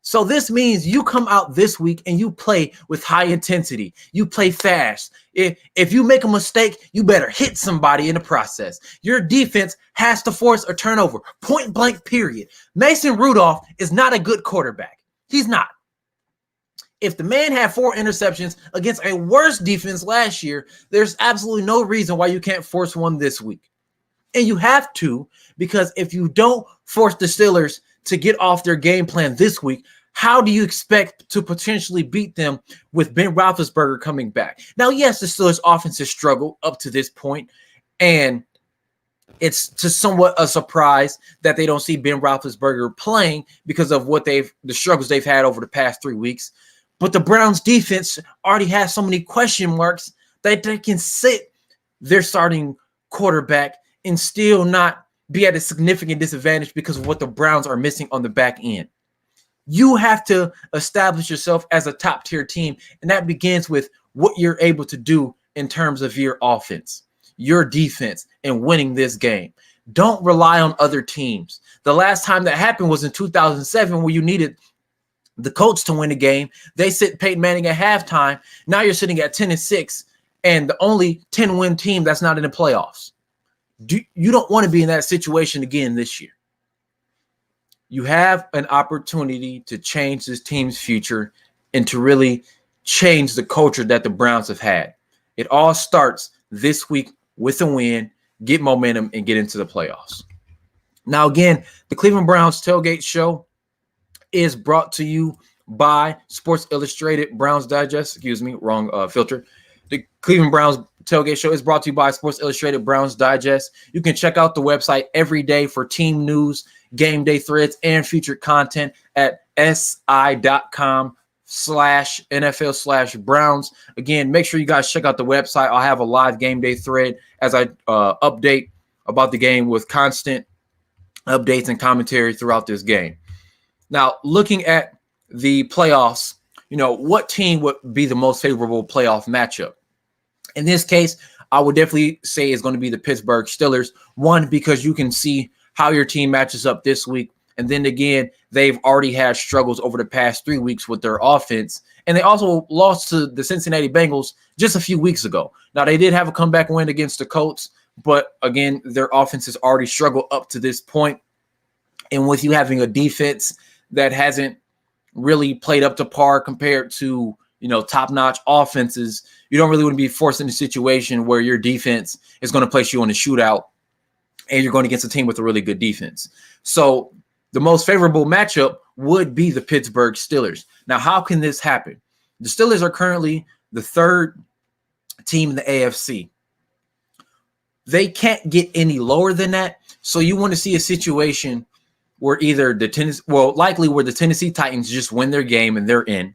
So this means you come out this week and you play with high intensity. You play fast. If you make a mistake, you better hit somebody in the process. Your defense has to force a turnover. Point blank, period. Mason Rudolph is not a good quarterback. He's not. If the man had 4 interceptions against a worse defense last year, there's absolutely no reason why you can't force one this week. And you have to, because if you don't force the Steelers to get off their game plan this week, how do you expect to potentially beat them with Ben Roethlisberger coming back? Now, yes, the Steelers' offense has struggled up to this point, and it's just somewhat a surprise that they don't see Ben Roethlisberger playing because of the struggles they've had over the past 3 weeks. But the Browns defense already has so many question marks that they can sit their starting quarterback and still not be at a significant disadvantage because of what the Browns are missing on the back end. You have to establish yourself as a top-tier team, and that begins with what you're able to do in terms of your offense, your defense, and winning this game. Don't rely on other teams. The last time that happened was in 2007 where you needed the Colts to win the game. They sit Peyton Manning at halftime. Now you're sitting at 10-6 and the only 10-win team that's not in the playoffs. You don't want to be in that situation again this year. You have an opportunity to change this team's future and to really change the culture that the Browns have had. It all starts this week with a win, get momentum, and get into the playoffs. Now, again, the Cleveland Browns Tailgate Show is brought to you by Sports Illustrated Browns Digest. Excuse me, wrong filter. The Cleveland Browns Tailgate Show is brought to you by Sports Illustrated Browns Digest. You can check out the website every day for team news, game day threads, and featured content at si.com/NFL/Browns. Again, make sure you guys check out the website. I'll have a live game day thread as I update about the game with constant updates and commentary throughout this game. Now, looking at the playoffs, what team would be the most favorable playoff matchup? In this case, I would definitely say it's going to be the Pittsburgh Steelers. One, because you can see how your team matches up this week. And then again, they've already had struggles over the past 3 weeks with their offense. And they also lost to the Cincinnati Bengals just a few weeks ago. Now, they did have a comeback win against the Colts, but again, their offense has already struggled up to this point. And with you having a defense that hasn't really played up to par compared to, top-notch offenses, you don't really want to be forced in a situation where your defense is going to place you on a shootout and you're going against a team with a really good defense. So the most favorable matchup would be the Pittsburgh Steelers. Now, how can this happen? The Steelers are currently the 3rd team in the AFC. They can't get any lower than that. So you want to see a situation where either likely where the Tennessee Titans just win their game and they're in.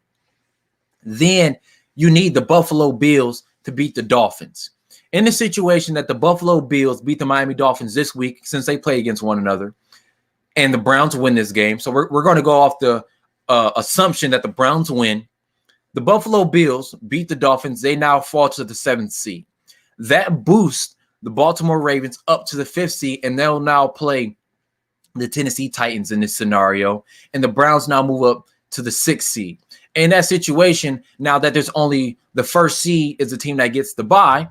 Then you need the Buffalo Bills to beat the Dolphins. In the situation that the Buffalo Bills beat the Miami Dolphins this week, since they play against one another, and the Browns win this game, so we're going to go off the assumption that the Browns win. The Buffalo Bills beat the Dolphins. They now fall to the 7th seed. That boosts the Baltimore Ravens up to the 5th seed, and they'll now play the Tennessee Titans in this scenario, and the Browns now move up to the 6th seed. In that situation, now that there's only the 1st seed is the team that gets the bye,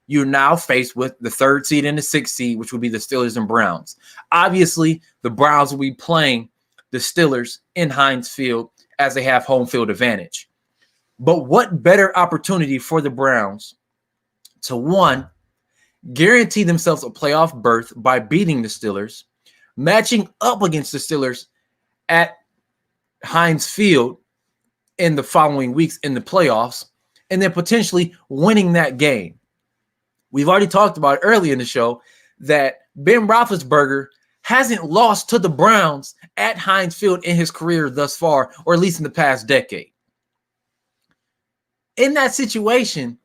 you're now faced with the 3rd seed and the 6th seed, which would be the Steelers and Browns. Obviously, the Browns will be playing the Steelers in Heinz Field as they have home field advantage. But what better opportunity for the Browns to, one, guarantee themselves a playoff berth by beating the Steelers, matching up against the Steelers at Heinz Field in the following weeks in the playoffs, and then potentially winning that game. We've already talked about earlier in the show that Ben Roethlisberger hasn't lost to the Browns at Heinz Field in his career thus far, or at least in the past decade. In that situation,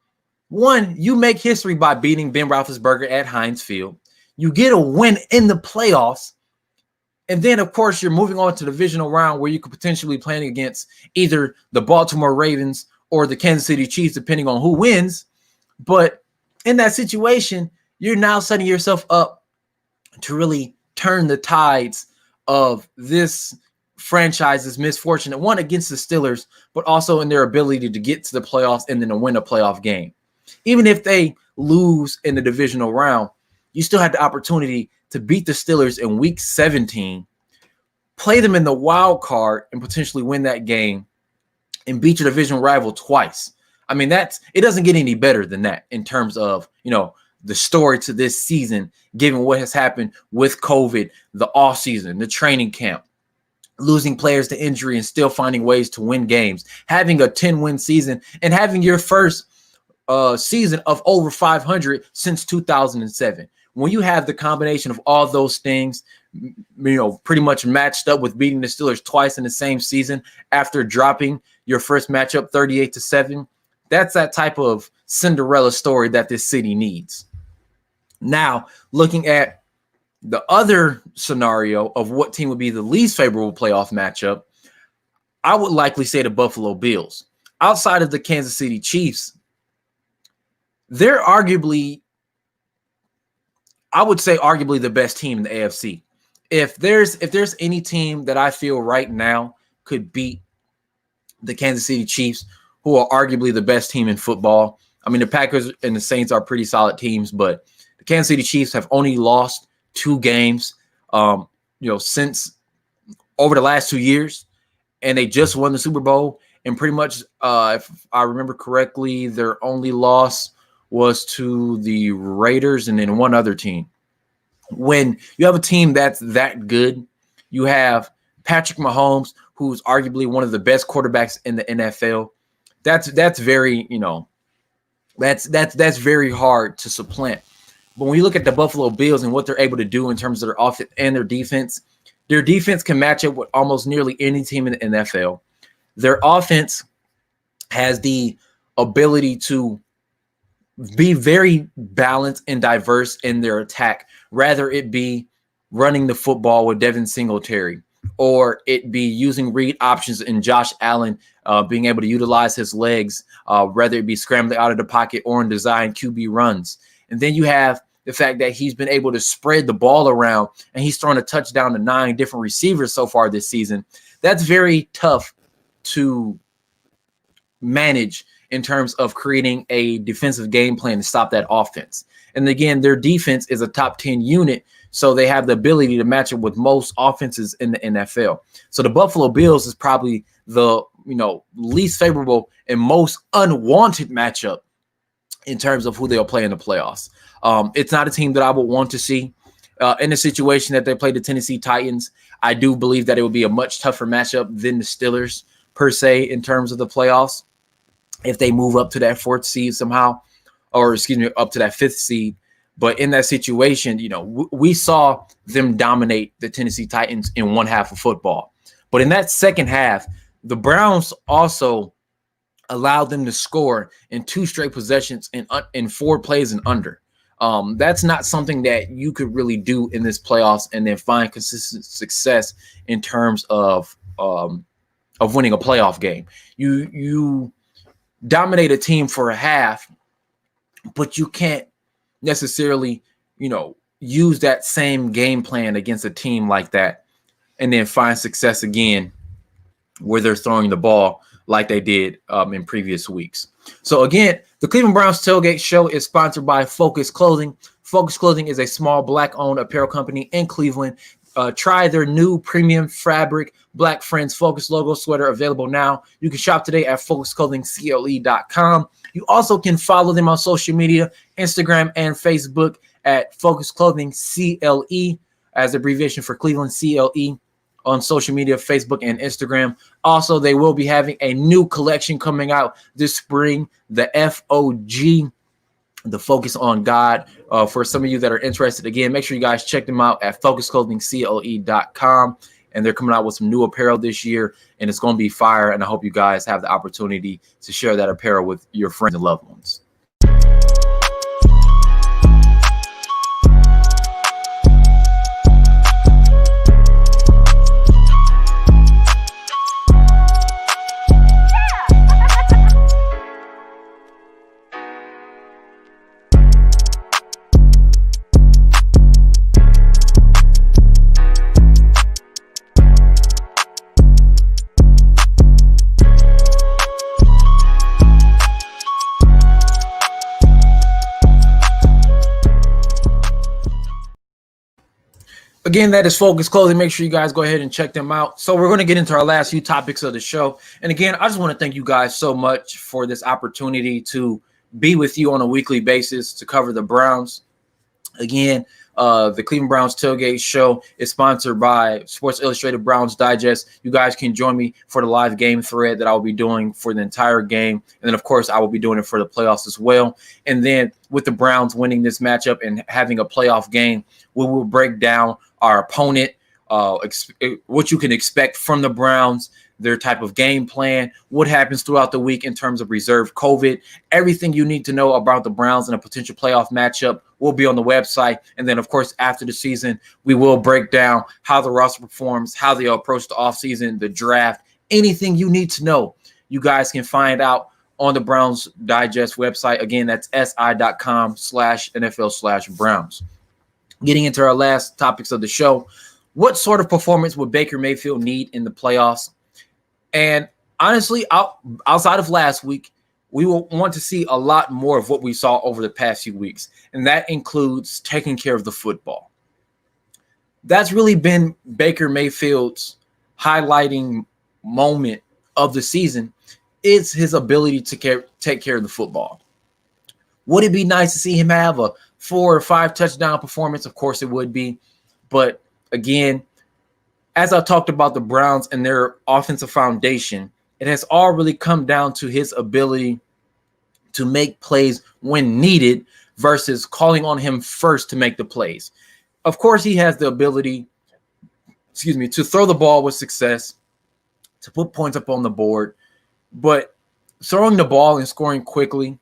one, you make history by beating Ben Roethlisberger at Heinz Field. You get a win in the playoffs. And then, of course, you're moving on to the divisional round where you could potentially be playing against either the Baltimore Ravens or the Kansas City Chiefs, depending on who wins. But in that situation, you're now setting yourself up to really turn the tides of this franchise's misfortune, one against the Steelers, but also in their ability to get to the playoffs and then to win a playoff game. Even if they lose in the divisional round, you still had the opportunity to beat the Steelers in week 17, play them in the wild card and potentially win that game and beat your division rival twice. I mean, it doesn't get any better than that in terms of, the story to this season, given what has happened with COVID, the offseason, the training camp, losing players to injury and still finding ways to win games, having a 10-win season and having your first season of over 500 since 2007. When you have the combination of all those things, pretty much matched up with beating the Steelers twice in the same season after dropping your first matchup 38-7, that's that type of Cinderella story that this city needs. Now, looking at the other scenario of what team would be the least favorable playoff matchup, I would likely say the Buffalo Bills. Outside of the Kansas City Chiefs, they're arguably the best team in the AFC. If there's any team that I feel right now could beat the Kansas City Chiefs, who are arguably the best team in football. I mean, the Packers and the Saints are pretty solid teams, but the Kansas City Chiefs have only lost 2 games, since over the last 2 years, and they just won the Super Bowl. And pretty much, if I remember correctly, their only loss was to the Raiders and then one other team. When you have a team that's that good, you have Patrick Mahomes, who's arguably one of the best quarterbacks in the NFL. That's very, that's very hard to supplant. But when you look at the Buffalo Bills and what they're able to do in terms of their offense and their defense can match up with almost nearly any team in the NFL. Their offense has the ability to be very balanced and diverse in their attack, rather it be running the football with Devin Singletary, or it be using read options in Josh Allen, being able to utilize his legs, whether it be scrambling out of the pocket or in design QB runs. And then you have the fact that he's been able to spread the ball around and he's thrown a touchdown to 9 different receivers so far this season. That's very tough to manage in terms of creating a defensive game plan to stop that offense. And again, their defense is a top 10 unit, so they have the ability to match up with most offenses in the NFL. So the Buffalo Bills is probably the least favorable and most unwanted matchup in terms of who they'll play in the playoffs. It's not a team that I would want to see in a situation that they play the Tennessee Titans. I do believe that it would be a much tougher matchup than the Steelers per se in terms of the playoffs if they move up to that 4th seed somehow, or up to that 5th seed. But in that situation, we saw them dominate the Tennessee Titans in one half of football. But in that second half, the Browns also allowed them to score in 2 straight possessions in 4 plays and under. That's not something that you could really do in this playoffs and then find consistent success in terms of winning a playoff game. You dominate a team for a half, but you can't necessarily, use that same game plan against a team like that and then find success again where they're throwing the ball like they did in previous weeks. So again, the Cleveland Browns Tailgate Show is sponsored by Focus Clothing. Focus Clothing is a small Black-owned apparel company in Cleveland. Try their new premium fabric Black Friends Focus logo sweater, available now. You can shop today at focusclothingcle.com. You also can follow them on social media, Instagram and Facebook at Focus Clothing CLE, as abbreviation for Cleveland, CLE, on social media, Facebook and Instagram. Also, they will be having a new collection coming out this spring, the FOG, the Focus on God. For some of you that are interested, again, make sure you guys check them out at focusclothingcle.com. And they're coming out with some new apparel this year, and it's going to be fire. And I hope you guys have the opportunity to share that apparel with your friends and loved ones. Again, that is Focus Clothing. Make sure you guys go ahead and check them out. So we're going to get into our last few topics of the show. And again, I just want to thank you guys so much for this opportunity to be with you on a weekly basis to cover the Browns. Again, the Cleveland Browns Tailgate Show is sponsored by Sports Illustrated Browns Digest. You guys can join me for the live game thread that I will be doing for the entire game. And then, of course, I will be doing it for the playoffs as well. And then with the Browns winning this matchup and having a playoff game, we will break down our opponent, what you can expect from the Browns, their type of game plan, what happens throughout the week in terms of reserve COVID, everything you need to know about the Browns and a potential playoff matchup will be on the website. And then, of course, after the season, we will break down how the roster performs, how they approach the offseason, the draft, anything you need to know. You guys can find out on the Browns Digest website. Again, that's si.com/NFL/Browns. Getting into our last topics of the show, what sort of performance would Baker Mayfield need in the playoffs? And honestly, outside of last week, we will want to see a lot more of what we saw over the past few weeks, and that includes taking care of the football. That's really been Baker Mayfield's highlighting moment of the season, is his ability to take care of the football. Would it be nice to see him have a 4 or 5 touchdown performance? Of course it would be. But again, as I talked about the Browns and their offensive foundation, it has all really come down to his ability to make plays when needed versus calling on him first to make the plays. Of course, he has the ability, to throw the ball with success, to put points up on the board, but throwing the ball and scoring quickly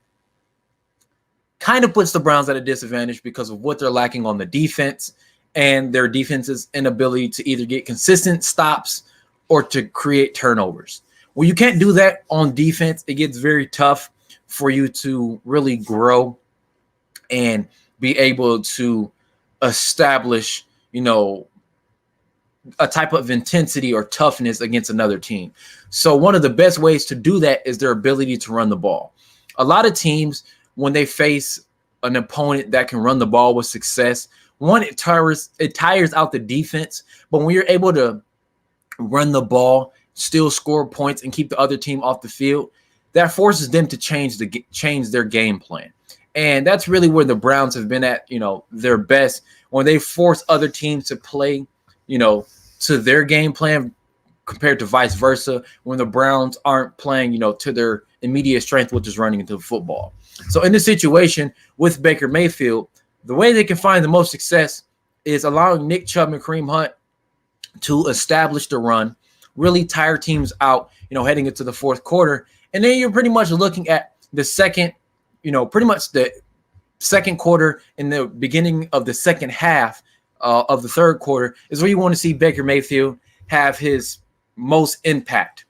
kind of puts the Browns at a disadvantage because of what they're lacking on the defense and their defense's inability to either get consistent stops or to create turnovers. When you can't do that on defense, it gets very tough for you to really grow and be able to establish, a type of intensity or toughness against another team. So one of the best ways to do that is their ability to run the ball. A lot of teams, when they face an opponent that can run the ball with success, one, it tires out the defense. But when you're able to run the ball, still score points, and keep the other team off the field, that forces them to change their game plan. And that's really where the Browns have been at, their best, when they force other teams to play, to their game plan compared to vice versa, when the Browns aren't playing, to their immediate strength, which is running into the football. So in this situation with Baker Mayfield, the way they can find the most success is allowing Nick Chubb and Kareem Hunt to establish the run, really tire teams out, heading into the fourth quarter. And then you're pretty much looking at the second, pretty much the second quarter and the beginning of the second half of the third quarter is where you want to see Baker Mayfield have his most impact.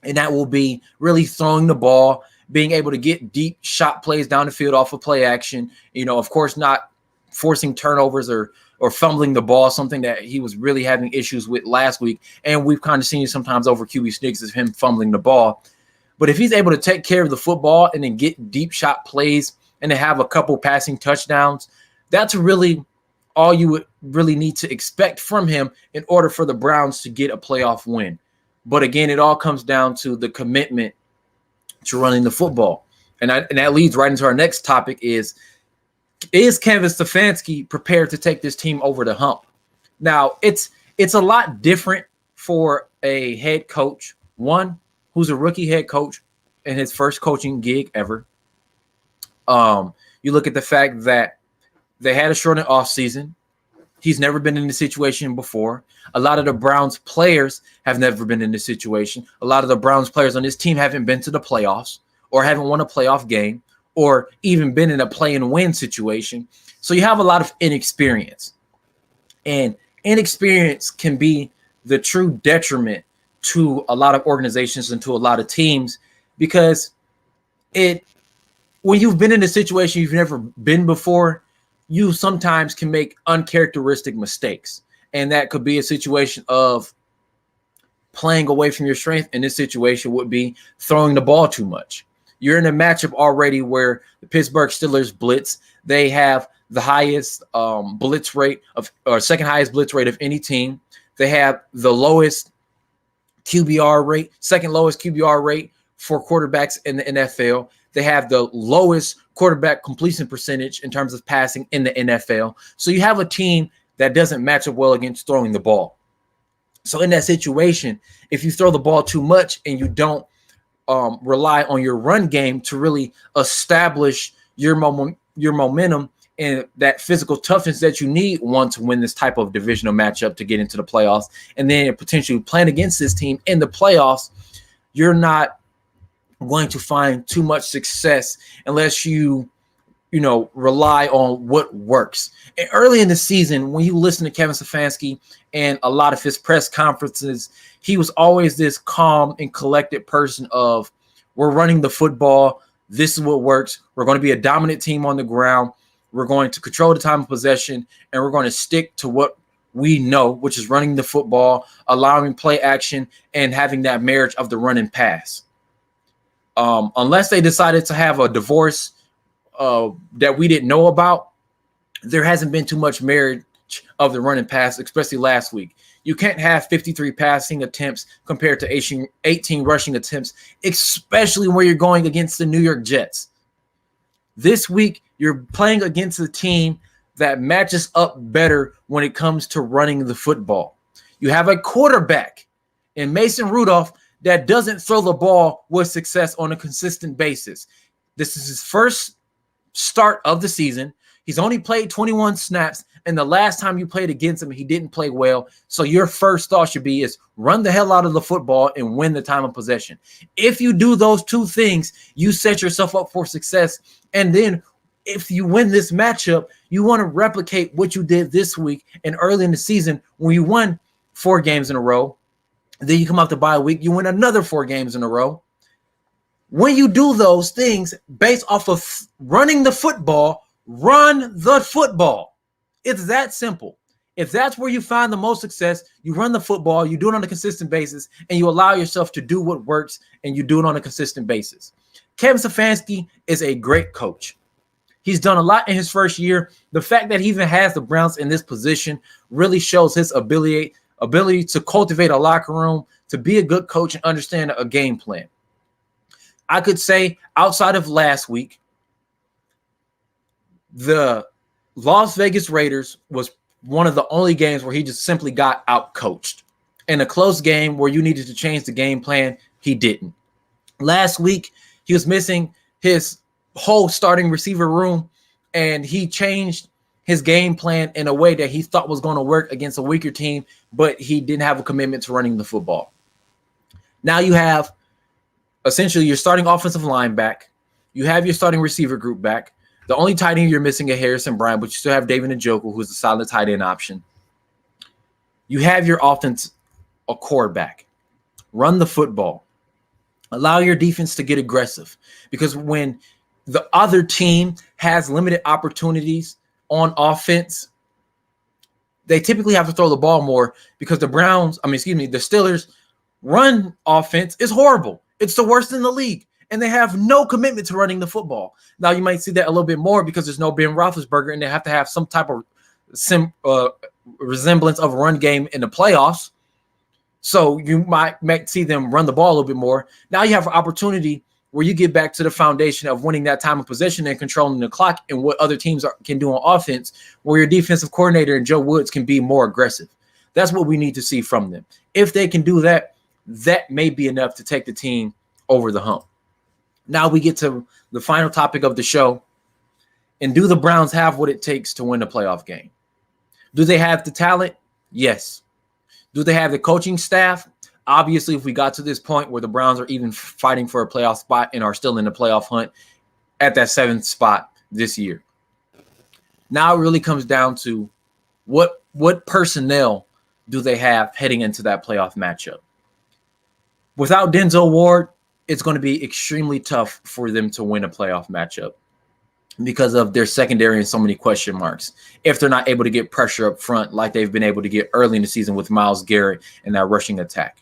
And that will be really throwing the ball, being able to get deep shot plays down the field off of play action, of course, not forcing turnovers or fumbling the ball, something that he was really having issues with last week. And we've kind of seen it sometimes over QB sneaks, is him fumbling the ball. But if he's able to take care of the football and then get deep shot plays and then have a couple passing touchdowns, that's really all you would really need to expect from him in order for the Browns to get a playoff win. But again, it all comes down to the commitment to running the football. And that leads right into our next topic is Kevin Stefanski prepared to take this team over the hump? Now, it's a lot different for a head coach, one who's a rookie head coach in his first coaching gig ever. You look at the fact that they had a shortened offseason. He's never been in this situation before. A lot of the Browns players have never been in this situation. A lot of the Browns players on this team haven't been to the playoffs or haven't won a playoff game or even been in a play and win situation. So you have a lot of inexperience. And inexperience can be the true detriment to a lot of organizations and to a lot of teams, because when you've been in a situation you've never been before, you sometimes can make uncharacteristic mistakes. And that could be a situation of playing away from your strength. In this situation would be throwing the ball too much. You're in a matchup already where the Pittsburgh Steelers blitz. They have the highest blitz rate or second highest blitz rate of any team. They have the lowest QBR rate, second lowest QBR rate for quarterbacks in the NFL. They have the lowest quarterback completion percentage in terms of passing in the NFL. So you have a team that doesn't match up well against throwing the ball. So in that situation, if you throw the ball too much and you don't rely on your run game to really establish your momentum and that physical toughness that you need to win this type of divisional matchup to get into the playoffs, and then potentially playing against this team in the playoffs, you're not going to find too much success unless you rely on what works. And early in the season, when you listen to Kevin Stefanski and a lot of his press conferences, he was always this calm and collected person of, we're running the football. This is what works. We're going to be a dominant team on the ground. We're going to control the time of possession, and we're going to stick to what we know, which is running the football, allowing play action, and having that marriage of the run and pass. Unless they decided to have a divorce that we didn't know about, there hasn't been too much marriage of the run and pass, especially last week. You can't have 53 passing attempts compared to 18 rushing attempts, especially where you're going against the New York Jets. This week, you're playing against a team that matches up better when it comes to running the football. You have a quarterback in Mason Rudolph that doesn't throw the ball with success on a consistent basis. This is his first start of the season. He's only played 21 snaps, and the last time you played against him, he didn't play well. So your first thought should be is run the hell out of the football and win the time of possession. If you do those two things, you set yourself up for success. And then if you win this matchup, you want to replicate what you did this week and early in the season when you won 4 games in a row. Then you come out the bye week, you win another 4 games in a row. When you do those things based off of running the football, run the football. It's that simple. If that's where you find the most success, you run the football, you do it on a consistent basis, and you allow yourself to do what works, and you do it on a consistent basis. Kevin Stefanski is a great coach. He's done a lot in his first year. The fact that he even has the Browns in this position really shows his ability to cultivate a locker room, to be a good coach and understand a game plan. I could say outside of last week, the Las Vegas Raiders was one of the only games where he just simply got out-coached. In a close game where you needed to change the game plan, he didn't. Last week, he was missing his whole starting receiver room, and he changed his game plan in a way that he thought was going to work against a weaker team, but he didn't have a commitment to running the football. Now you have essentially your starting offensive line back. You have your starting receiver group back. The only tight end you're missing is Harrison Bryant, but you still have David Njoku, who's a solid tight end option. You have your offense, a quarterback. Run the football. Allow your defense to get aggressive, because when the other team has limited opportunities on offense, they typically have to throw the ball more because the Steelers run offense is horrible. It's the worst in the league, and they have no commitment to running the football. Now, you might see that a little bit more because there's no Ben Roethlisberger, and they have to have some type of resemblance of a run game in the playoffs. So you might see them run the ball a little bit more. Now you have an opportunity where you get back to the foundation of winning that time of possession and controlling the clock and what other teams can do on offense, where your defensive coordinator and Joe Woods can be more aggressive. That's what we need to see from them. If they can do that, that may be enough to take the team over the hump. Now we get to the final topic of the show. And do the Browns have what it takes to win a playoff game? Do they have the talent? Yes. Do they have the coaching staff? Obviously, if we got to this point where the Browns are even fighting for a playoff spot and are still in the playoff hunt at that 7th spot this year. Now it really comes down to what personnel do they have heading into that playoff matchup. Without Denzel Ward, it's going to be extremely tough for them to win a playoff matchup because of their secondary and so many question marks. If they're not able to get pressure up front like they've been able to get early in the season with Myles Garrett and that rushing attack.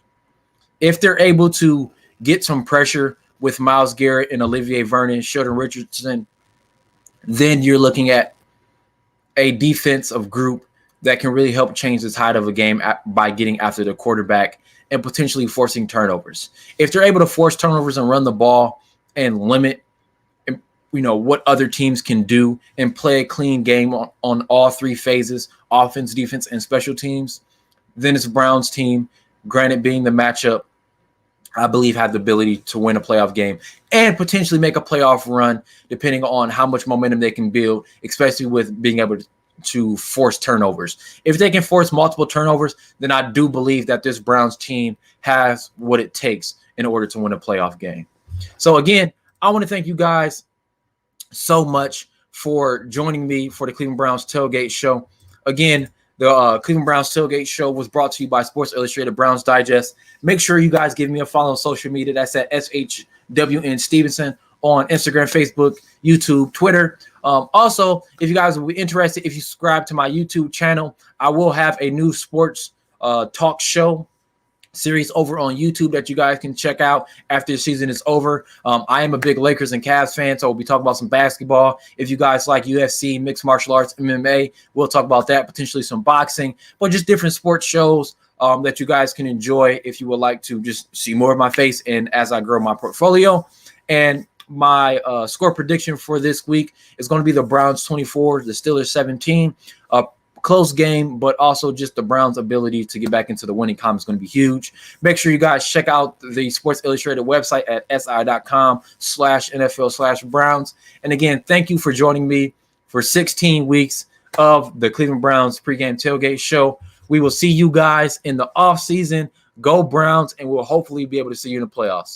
If they're able to get some pressure with Myles Garrett and Olivier Vernon, Sheldon Richardson, then you're looking at a defensive group that can really help change the tide of a game by getting after the quarterback and potentially forcing turnovers. If they're able to force turnovers and run the ball and limit what other teams can do and play a clean game on all 3 phases, offense, defense, and special teams, then it's Browns team, granted being the matchup, I believe have the ability to win a playoff game and potentially make a playoff run depending on how much momentum they can build, especially with being able to force turnovers. If they can force multiple turnovers, then I do believe that this Browns team has what it takes in order to win a playoff game. So again, I want to thank you guys so much for joining me for the Cleveland Browns Tailgate Show. Again, the Cleveland Browns Tailgate Show was brought to you by Sports Illustrated Browns Digest. Make sure you guys give me a follow on social media. That's at SHWN Stevenson on Instagram, Facebook, YouTube, Twitter. Also, if you guys will be interested, if you subscribe to my YouTube channel, I will have a new sports talk show series over on YouTube that you guys can check out after the season is over. I am a big Lakers and Cavs fan, so we'll be talking about some basketball. If you guys like UFC, mixed martial arts, MMA, we'll talk about that, potentially some boxing, but just different sports shows that you guys can enjoy if you would like to just see more of my face and as I grow my portfolio. And my score prediction for this week is going to be the Browns 24, the Steelers 17. Close game, but also just the Browns' ability to get back into the winning column is going to be huge. Make sure you guys check out the Sports Illustrated website at si.com/NFL/Browns. And again, thank you for joining me for 16 weeks of the Cleveland Browns pregame tailgate show. We will see you guys in the offseason. Go Browns, and we'll hopefully be able to see you in the playoffs.